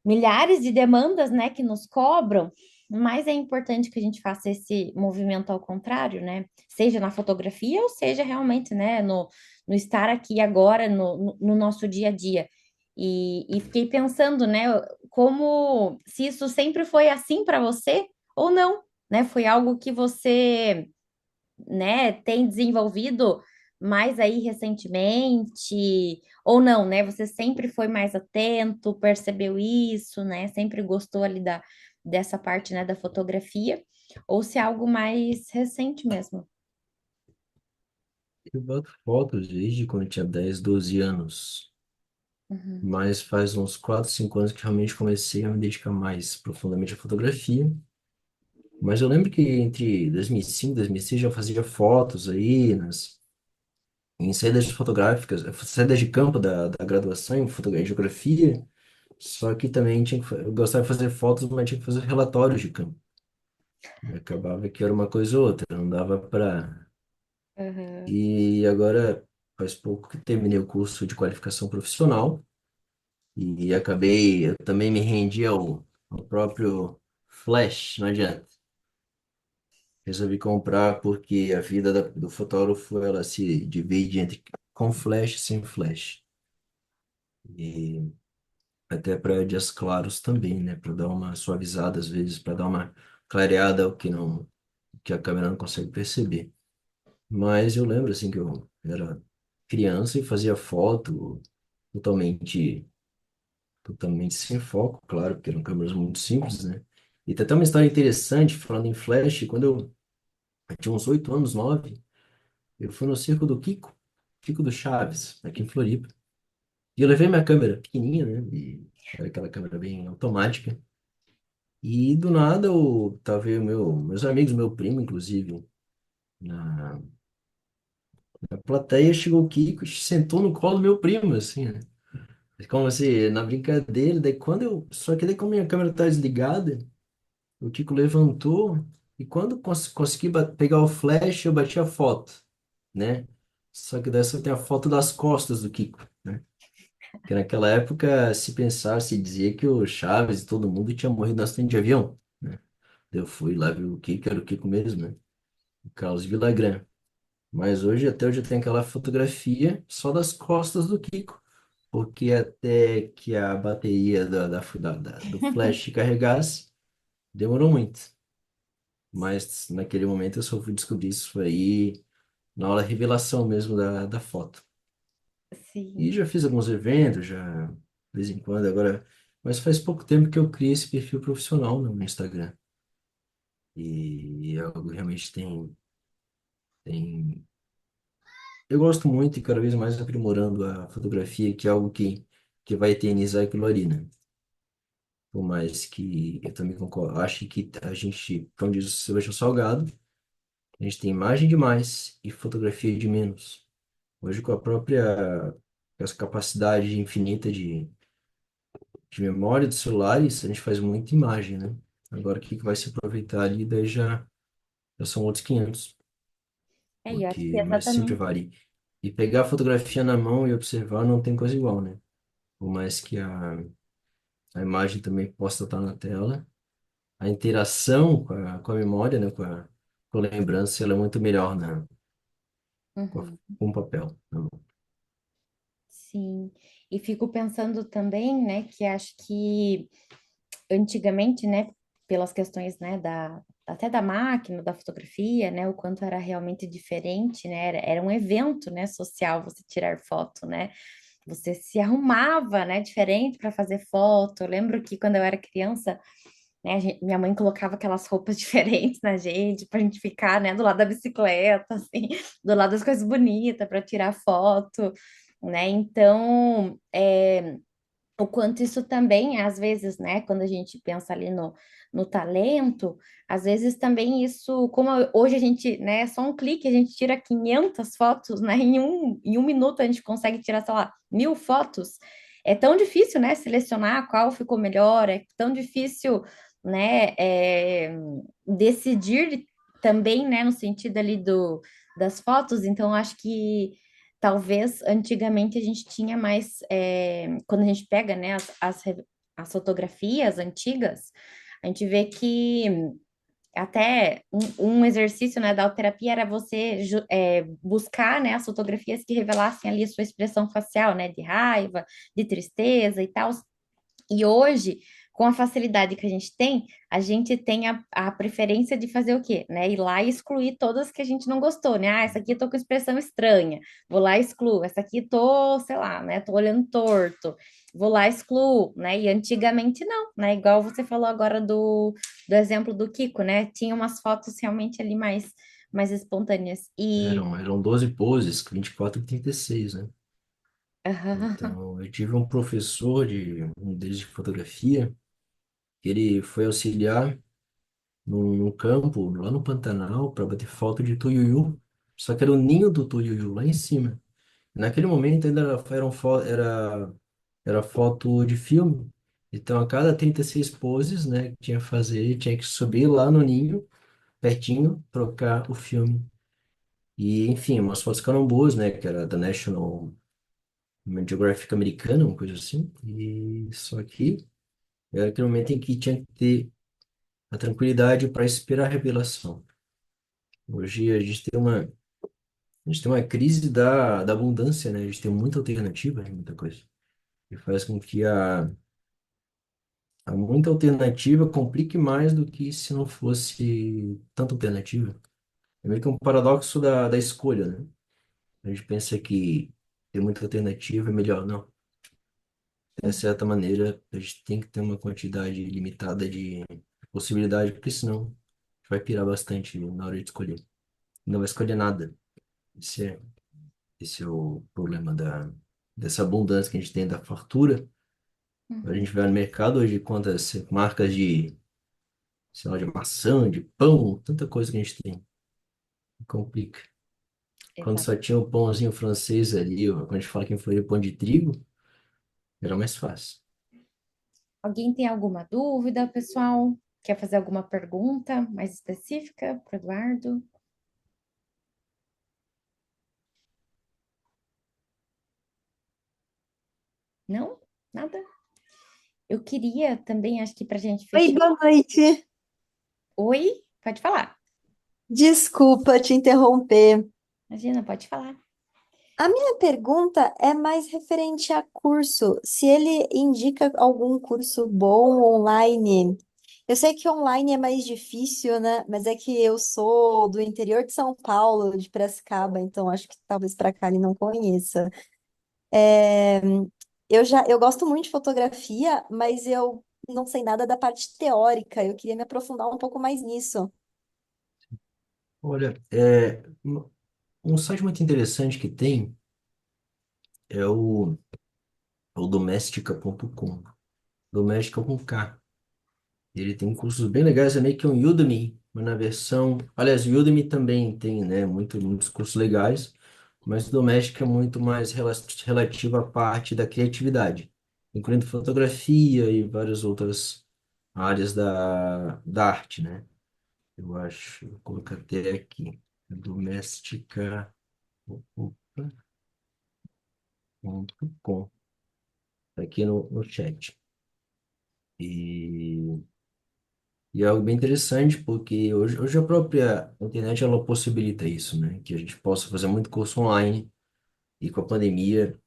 milhares de demandas, né, que nos cobram, mas é importante que a gente faça esse movimento ao contrário, né? Seja na fotografia ou seja realmente, né, no estar aqui agora, no nosso dia a dia. E fiquei pensando, né, como se isso sempre foi assim para você ou não, né? Foi algo que você, né, tem desenvolvido mais aí recentemente, ou não, né? Você sempre foi mais atento, percebeu isso, né? Sempre gostou ali dessa parte, né, da fotografia, ou se é algo mais recente mesmo. Eu boto fotos desde quando eu tinha 10, 12 anos. Uhum, Mas faz uns 4, 5 anos que realmente comecei a me dedicar mais profundamente à fotografia. Mas eu lembro que entre 2005 e 2006 já fazia fotos aí em saídas fotográficas, saídas de campo da graduação em fotografia, em geografia. Só que também eu gostava de fazer fotos, mas tinha que fazer relatórios de campo. E acabava que era uma coisa ou outra, não dava para. uhum. E agora faz pouco que terminei o curso de qualificação profissional e acabei, eu também me rendi ao próprio Flash, não adianta. Resolvi comprar porque a vida do fotógrafo ela se divide entre com flash e sem flash. E até para dias claros também, né? Para dar uma suavizada às vezes, para dar uma clareada ao que não, que a câmera não consegue perceber. Mas eu lembro assim que eu era criança e fazia foto totalmente totalmente sem foco, claro, porque eram câmeras muito simples, né? E tem até uma história interessante falando em flash, quando eu tinha uns 8 anos, 9, eu fui no circo do Kiko, Kiko do Chaves, aqui em Floripa. E eu levei minha câmera pequenininha, né? E era aquela câmera bem automática. E do nada, tava eu, meus amigos, meu primo, inclusive, na, na plateia, chegou o Kiko e sentou no colo do meu primo, assim, né? Como assim, na brincadeira. Daí quando só que daí como minha câmera tá desligada, o Kiko levantou e quando consegui pegar o flash, eu bati a foto, né? Só que dessa tem a foto das costas do Kiko, né? Porque naquela época, se pensar, se dizia que o Chaves e todo mundo tinha morrido no acidente de avião, né? Eu fui lá ver o Kiko, era o Kiko mesmo, né? O Carlos Villagrán. Mas hoje, até hoje, tem aquela fotografia só das costas do Kiko. Porque até que a bateria do flash carregasse, demorou muito. Mas naquele momento eu só fui descobrir isso aí na hora da revelação mesmo da foto. E Sim. já fiz alguns eventos, já de vez em quando, agora, mas faz pouco tempo que eu criei esse perfil profissional no Instagram. E é algo que realmente tem. Eu gosto muito e cada vez mais aprimorando a fotografia, que é algo que vai eternizar aquilo ali, né? Por mais que eu também concordo, acho que a gente, como diz o Sebastião Salgado, a gente tem imagem demais e fotografia de menos. Hoje, com a própria essa capacidade infinita de memória dos celulares, a gente faz muita imagem, né? Agora, o que que vai se aproveitar ali, daí já são outros 500, É, e eu acho que porque, mas sempre exatamente. vale. E pegar a fotografia na mão e observar não tem coisa igual, né? Por mais que a imagem também possa estar na tela, a interação com a memória, né? Com a lembrança, ela é muito melhor, né? Uhum. Com o papel na mão. Sim. E fico pensando também, né, que acho que antigamente, né, pelas questões, né, até da máquina, da fotografia, né, o quanto era realmente diferente, né, era um evento, né, social você tirar foto, né, você se arrumava, né, diferente para fazer foto. Eu lembro que quando eu era criança, né, minha mãe colocava aquelas roupas diferentes na gente, para a gente ficar, né, do lado da bicicleta, assim, do lado das coisas bonitas para tirar foto, né, então, o quanto isso também, às vezes, né, quando a gente pensa ali no talento, às vezes também isso, como hoje a gente, né, é só um clique, a gente tira 500 fotos, né, em um minuto a gente consegue tirar, sei lá, 1.000 fotos, é tão difícil, né, selecionar qual ficou melhor, é tão difícil, né, decidir também, né, no sentido ali das fotos. Então, acho que talvez antigamente a gente tinha mais, quando a gente pega, né, as fotografias antigas, a gente vê que até um exercício, né, da autoterapia era você buscar, né, as fotografias que revelassem ali a sua expressão facial, né, de raiva, de tristeza e tal. E hoje, com a facilidade que a gente tem a preferência de fazer o quê? Né? Ir lá e excluir todas que a gente não gostou, né? Ah, essa aqui eu tô com expressão estranha, vou lá e excluo. Essa aqui tô, sei lá, né? Tô olhando torto, vou lá e excluo, né? E antigamente não, né? Igual você falou agora do exemplo do Kiko, né? Tinha umas fotos realmente ali mais espontâneas. Eram 12 poses, 24 e 36, né? Então, eu tive um professor um deles de fotografia, que ele foi auxiliar num campo, lá no Pantanal, para bater foto de tuiuiu. Só que era o ninho do tuiuiu lá em cima. Naquele momento ainda era foto de filme. Então, a cada 36 poses, né, que tinha que fazer, tinha que subir lá no ninho, pertinho, trocar o filme. E, enfim, umas fotos ficaram boas, né, que era da National Geographic americana, uma coisa assim. E só que era aquele momento em que tinha que ter a tranquilidade para esperar a revelação. Hoje a gente tem uma crise da abundância, né? A gente tem muita alternativa, muita coisa. E faz com que a muita alternativa complique mais do que se não fosse tanta alternativa. É meio que um paradoxo da escolha, né? A gente pensa que ter muita alternativa é melhor. Não. De certa maneira, a gente tem que ter uma quantidade limitada de possibilidade, porque senão a gente vai pirar bastante na hora de escolher. Não vai escolher nada. Esse é, esse é o problema dessa abundância que a gente tem, da fartura. A Uhum, gente vai no mercado hoje, quantas marcas de, sei lá, de maçã, de pão, tanta coisa que a gente tem. Complica. Quando exato. só tinha o pãozinho francês ali, ó, quando a gente fala que foi o pão de trigo, era mais fácil. Alguém tem alguma dúvida, pessoal? Quer fazer alguma pergunta mais específica para o Eduardo? Não? Nada? Eu queria também, acho que para a gente Oi, fechar. boa noite. Oi? Pode falar. Desculpa te interromper. Imagina, pode falar. A minha pergunta é mais referente a curso. Se ele indica algum curso bom online. Eu sei que online é mais difícil, né? Mas é que eu sou do interior de São Paulo, de Piracicaba, então acho que talvez para cá ele não conheça. É, eu gosto muito de fotografia, mas eu não sei nada da parte teórica. Eu queria me aprofundar um pouco mais nisso. Olha, um site muito interessante que tem é o domestika.com. Doméstica com K. Ele tem cursos bem legais, é meio que um Udemy, mas na versão. Aliás, o Udemy também tem, né, muitos cursos legais, mas o Doméstica é muito mais relativo à parte da criatividade, incluindo fotografia e várias outras áreas da arte, né? Eu acho, vou colocar até aqui, domestica.com, tá aqui no chat. E E é algo bem interessante, porque hoje a própria internet ela possibilita isso, né? Que a gente possa fazer muito curso online, e com a pandemia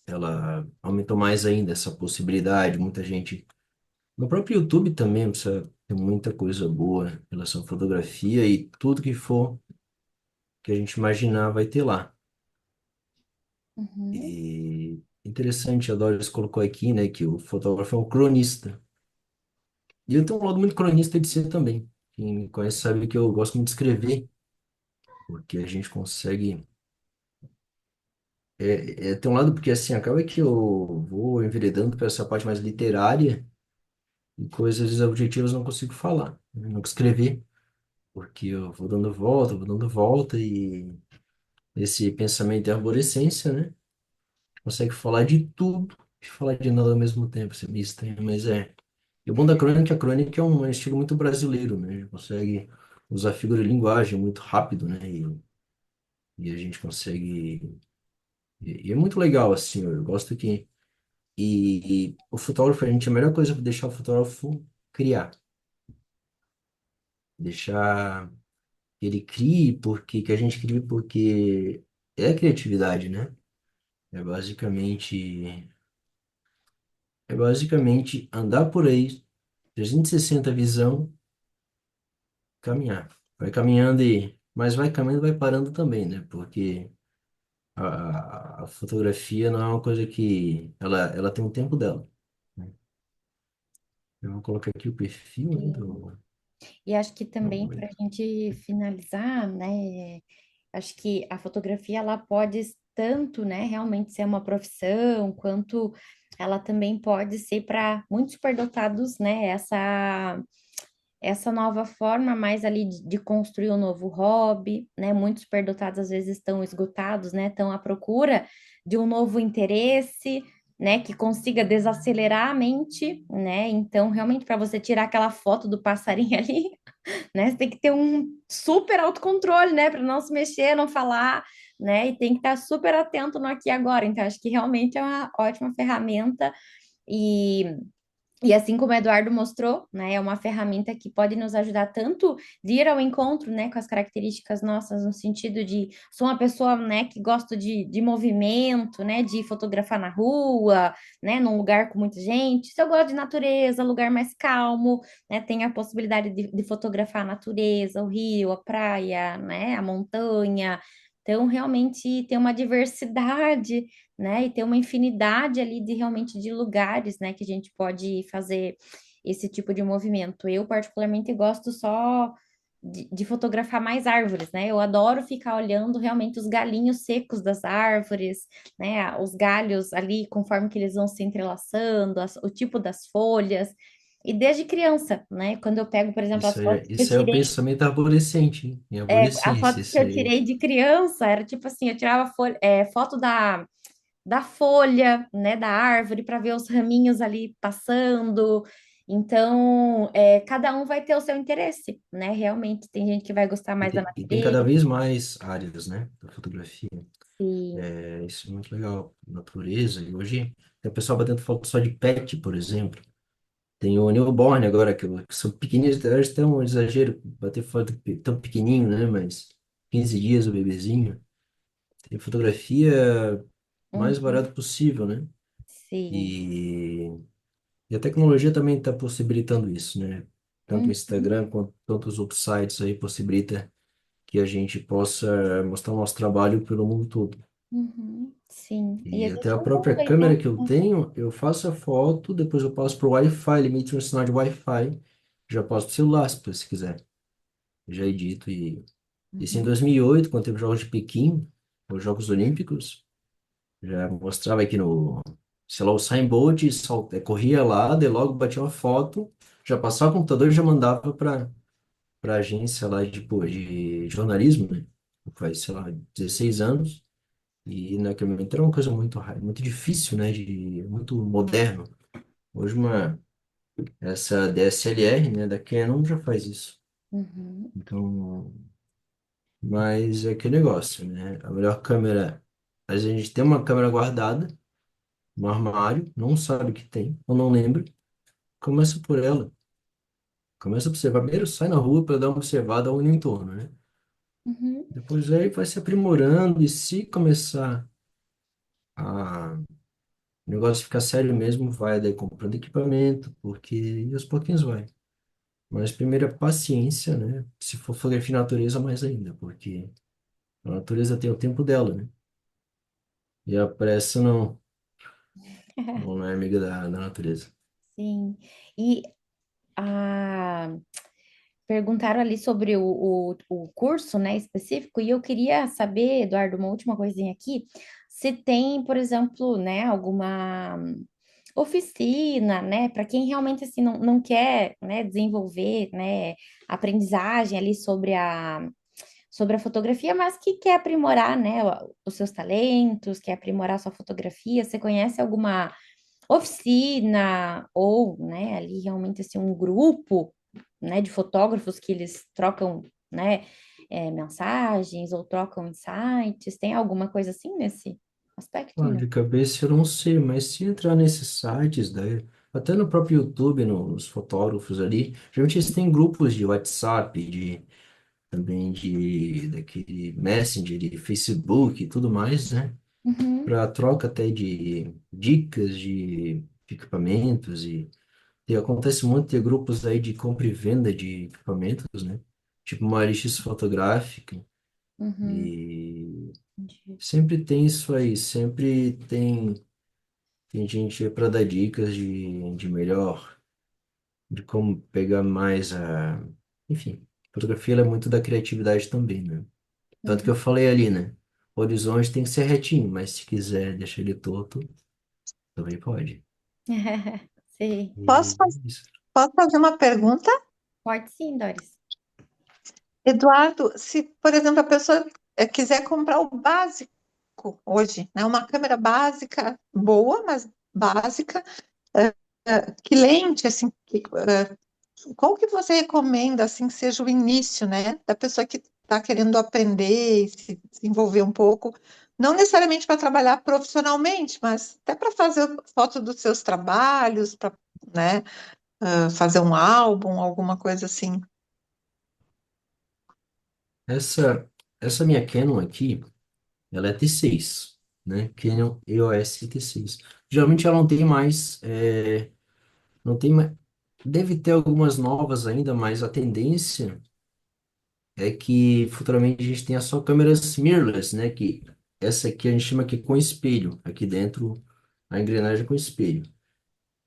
ela aumentou mais ainda essa possibilidade. Muita gente. No próprio YouTube também precisa ter muita coisa boa em relação à fotografia, e tudo que for que a gente imaginar vai ter lá. Uhum, E interessante, a Doris colocou aqui, né, que o fotógrafo é um cronista. E eu tenho um lado muito cronista de ser também. Quem me conhece sabe que eu gosto muito de escrever, porque a gente consegue. Tem um lado porque assim, acaba que eu vou enveredando para essa parte mais literária e coisas objetivas eu não consigo falar, né? Não consigo escrever, porque eu vou dando volta, e esse pensamento de arborescência, né? Consegue falar de tudo, falar de nada ao mesmo tempo, isso é meio estranho, mas é. E o bom da crônica, a crônica é um estilo muito brasileiro, né? A gente consegue usar figura de linguagem muito rápido, né? E a gente consegue. E é muito legal, assim, eu gosto que. E o fotógrafo, a gente, a melhor coisa para deixar o fotógrafo criar. Deixar que ele crie, porque que a gente crie, porque é criatividade, né? É basicamente. É basicamente andar por aí, 360 visão, caminhar. Vai caminhando e. Mas vai caminhando e vai parando também, né? Porque a fotografia não é uma coisa que. Ela tem um tempo dela, né? Eu vou colocar aqui o perfil, né, Sim. E acho que também para a gente finalizar, né? Acho que a fotografia ela pode tanto, né, realmente ser uma profissão, quanto ela também pode ser para muitos superdotados, né, essa nova forma mais ali de construir um novo hobby, né? Muitos superdotados às vezes estão esgotados, né? Estão à procura de um novo interesse, né? Que consiga desacelerar a mente, né? Então, realmente, para você tirar aquela foto do passarinho ali, né? Você tem que ter um super autocontrole, né? Para não se mexer, não falar, né? E tem que estar super atento no aqui e agora. Então, acho que realmente é uma ótima ferramenta e assim como o Eduardo mostrou, né, é uma ferramenta que pode nos ajudar tanto de ir ao encontro, né, com as características nossas, no sentido de sou uma pessoa, né, que gosto de movimento, né, de fotografar na rua, né, num lugar com muita gente. Se eu gosto de natureza, lugar mais calmo, né, tem a possibilidade de fotografar a natureza, o rio, a praia, né, a montanha. Então, realmente tem uma diversidade, né? E ter uma infinidade ali de realmente de lugares, né, que a gente pode fazer esse tipo de movimento. Eu particularmente gosto só de fotografar mais árvores, né? Eu adoro ficar olhando realmente os galinhos secos das árvores, né? Os galhos ali, conforme que eles vão se entrelaçando, o tipo das folhas. E desde criança, né? Quando eu pego, por exemplo, as fotos que eu Isso é o tirei pensamento arborescente, hein? Em a arborescência, foto que isso eu aí. tirei de criança era tipo assim, eu tirava foto da folha, né, da árvore para ver os raminhos ali passando. Então, cada um vai ter o seu interesse, né? Realmente tem gente que vai gostar mais da E tem cada natureza. vez mais áreas, né, da fotografia. Sim. É, isso é muito legal. Natureza. E hoje tem o pessoal batendo foto só de pet, por exemplo. Tem o newborn agora, que são pequenininhos, acho que tem um exagero bater foto tão pequenininho, né? Mas 15 dias o bebezinho. Tem fotografia mais Uhum. barata possível, né? Sim. E, e a tecnologia também está possibilitando isso, né? Tanto o Uhum. Instagram quanto tantos outros sites aí possibilita que a gente possa mostrar o nosso trabalho pelo mundo todo. Uhum. Sim. E E até a existe um mundo própria aí câmera dentro. que eu tenho, eu faço a foto, depois eu passo para o Wi-Fi, ele emite um sinal de Wi-Fi, já passo para o celular, se você quiser. Já edito. E isso em Uhum. 2008, quando teve os Jogos de Pequim, os Jogos Olímpicos, já mostrava aqui no, sei lá, o Usain Bolt corria lá, de logo batia uma foto, já passava o computador e já mandava para a agência lá de, pô, de jornalismo, né? Faz, sei lá, 16 anos. E naquele momento era uma coisa muito difícil, né? Muito moderno. Hoje essa DSLR, né, da Canon já faz isso. Uhum. Então, mas é aquele negócio, né? A melhor câmera, a gente tem uma câmera guardada no armário, não sabe o que tem, ou não lembra, começa por ela. Começa a observar. Primeiro sai na rua para dar uma observada ao entorno, né? Uhum. Depois aí vai se aprimorando e se começar a o negócio ficar sério mesmo, vai daí comprando equipamento, porque e aos pouquinhos vai. Mas primeiro é paciência, né? Se for fotografia de natureza, mais ainda, porque a natureza tem o tempo dela, né? E a pressa não é amiga da natureza. Sim. E a perguntaram ali sobre o curso, né, específico, e eu queria saber, Eduardo, uma última coisinha aqui, se tem, por exemplo, né, alguma oficina, né, para quem realmente, assim, não quer, né, desenvolver, né, aprendizagem ali sobre a fotografia, mas que quer aprimorar, né, os seus talentos, quer aprimorar a sua fotografia, você conhece alguma oficina ou, né, ali realmente assim um grupo, né, de fotógrafos que eles trocam, né, mensagens ou trocam insights? Tem alguma coisa assim nesse aspecto? Olha, Não. de cabeça eu não sei, mas se entrar nesses sites, daí, até no próprio YouTube, nos fotógrafos ali, geralmente eles têm grupos de WhatsApp, também daquele Messenger, de Facebook e tudo mais, né? Uhum, Para troca até de dicas de equipamentos e acontece muito ter grupos aí de compra e venda de equipamentos, né? Tipo uma OLX fotográfica uhum, e entendi. sempre tem isso aí, sempre tem gente para dar dicas de melhor, de como pegar mais enfim, fotografia ela é muito da criatividade também, né? Tanto que Uhum. eu falei ali, né? O horizonte tem que ser retinho, mas se quiser deixar ele torto, também pode. Sim, E Posso, é isso. posso fazer uma pergunta? pode sim, Doris. Eduardo, se, por exemplo, a pessoa quiser comprar o básico hoje, né? Uma câmera básica, boa, mas básica, que lente, assim, qual que você recomenda, assim, que seja o início, né? Da pessoa que está querendo aprender e se desenvolver um pouco, não necessariamente para trabalhar profissionalmente, mas até para fazer foto dos seus trabalhos, para, né, fazer um álbum, alguma coisa assim. Essa, essa minha Canon aqui, ela é T6, né? Canon EOS T6. Geralmente ela não tem mais, não tem mais, deve ter algumas novas ainda, mas a tendência é que futuramente a gente tenha só câmeras mirrorless, né? Que essa aqui a gente chama aqui com espelho, aqui dentro a engrenagem com espelho.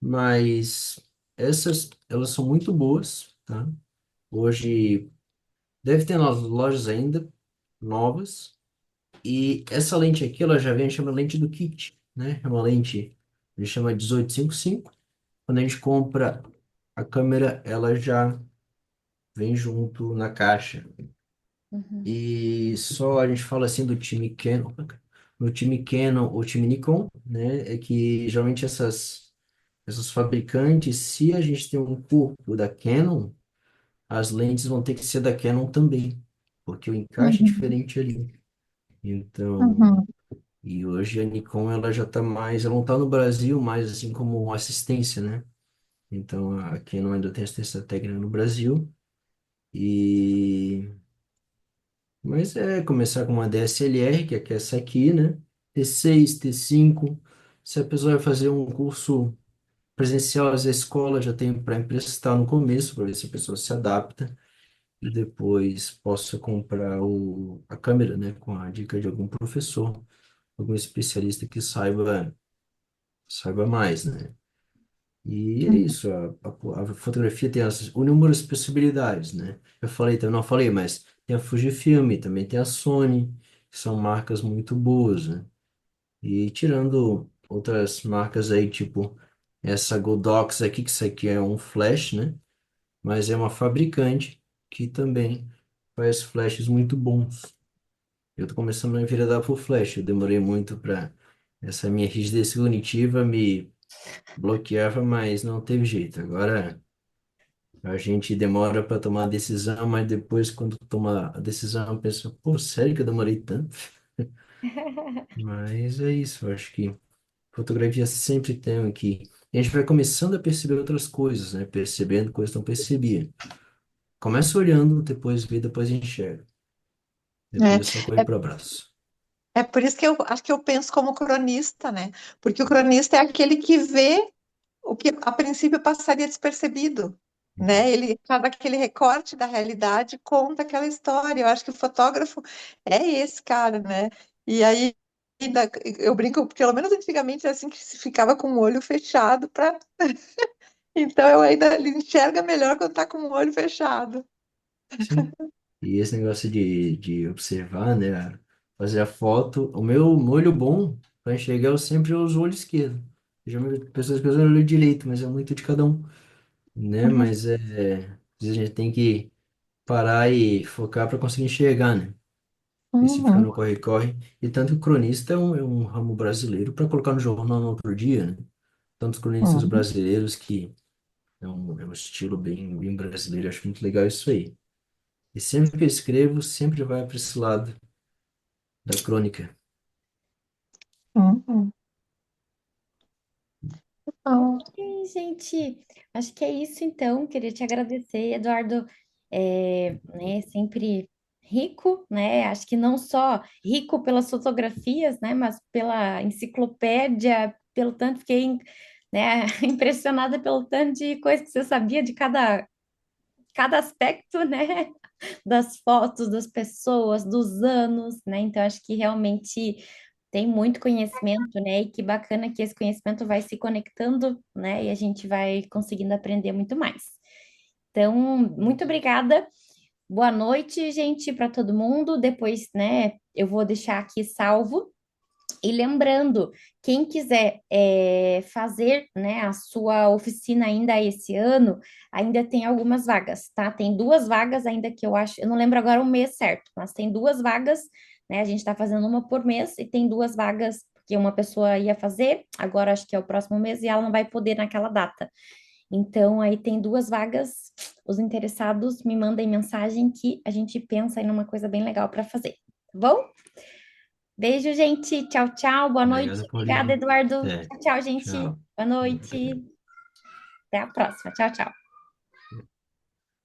Mas essas, elas são muito boas, tá? Hoje deve ter nas lojas ainda novas. E essa lente aqui, ela já vem, chama lente do kit, né? É uma lente, a gente chama 1855. Quando a gente compra a câmera, ela já vem junto na caixa. Uhum, E só a gente fala assim do time Canon, no time Canon ou time Nikon, né? É que geralmente essas fabricantes, se a gente tem um corpo da Canon, as lentes vão ter que ser da Canon também, porque o encaixe é Uhum, diferente ali. Então, uhum, e hoje a Nikon ela já está mais, ela não está no Brasil mais assim como assistência, né? Então a Canon ainda tem assistência técnica no Brasil e mas é começar com uma DSLR, que é essa aqui, né? T6, T5. Se a pessoa vai fazer um curso presencial, às vezes a escola já tem para emprestar no começo, para ver se a pessoa se adapta. E depois possa comprar a câmera, né? Com a dica de algum professor, algum especialista que saiba mais, né? E é uhum, isso, a fotografia tem as inúmeras possibilidades, né? Eu falei, eu não falei, mas tem a Fujifilm, também tem a Sony, que são marcas muito boas, né? E tirando outras marcas aí, tipo essa Godox aqui, que isso aqui é um flash, né? Mas é uma fabricante que também faz flashes muito bons. Eu tô começando a me enveredar por flash, eu demorei muito para essa minha rigidez cognitiva me bloqueava, mas não teve jeito. Agora a gente demora para tomar a decisão, mas depois, quando toma a decisão, pensa, pô, sério que eu demorei tanto? Mas é isso, eu acho que fotografia sempre tem que. E a gente vai começando a perceber outras coisas, né? Percebendo coisas que não percebia. Começa olhando, depois vê, depois enxerga. é. Depois é só correr É, para o abraço. é por isso que eu acho que eu penso como cronista, né? Porque o cronista é aquele que vê o que a princípio passaria despercebido, né? Uhum. Ele faz aquele recorte da realidade, conta aquela história. Eu acho que o fotógrafo é esse cara, né? E aí eu brinco, pelo menos antigamente, é assim que se ficava com o olho fechado para. Então eu ainda ele enxerga melhor quando tá com o olho fechado. Sim. E esse negócio de observar, né? Fazer a foto. O meu olho bom para enxergar, eu sempre uso o olho esquerdo. Já pessoas que usam o olho direito, mas é muito de cada um, né? Uhum. Mas às vezes a gente tem que parar e focar para conseguir enxergar, né? E se ficar Uhum. no corre-corre. E tanto que o cronista é um ramo brasileiro para colocar no jornal no outro dia, né? tantos cronistas Uhum. brasileiros que é um estilo bem brasileiro. Eu acho muito legal isso aí. E sempre que eu escrevo, sempre vai para esse lado da crônica. Uhum. Então, E, gente, acho que é isso então. Queria te agradecer, Eduardo. Né, sempre rico, né? Acho que não só rico pelas fotografias, né? Mas pela enciclopédia, pelo tanto, fiquei, né, impressionada pelo tanto de coisa que você sabia de cada aspecto, né? Das fotos, das pessoas, dos anos, né? Então, acho que realmente tem muito conhecimento, né? E que bacana que esse conhecimento vai se conectando, né? E a gente vai conseguindo aprender muito mais. Então, muito obrigada. Boa noite, gente, para todo mundo. Depois, né, eu vou deixar aqui salvo. E lembrando, quem quiser fazer, né, a sua oficina ainda esse ano, ainda tem algumas vagas, tá? Tem duas vagas ainda que eu acho, eu não lembro agora o mês certo, mas tem duas vagas, né? A gente está fazendo uma por mês e tem duas vagas que uma pessoa ia fazer, agora acho que é o próximo mês e ela não vai poder naquela data. Então, aí tem duas vagas. Os interessados me mandem mensagem que a gente pensa em uma coisa bem legal para fazer, tá bom? Beijo, gente. Tchau, tchau. Boa noite. Obrigado, Obrigada, Paulinho. Eduardo. Até. Tchau, tchau, gente. Tchau. Boa noite. Até a próxima. Tchau, tchau.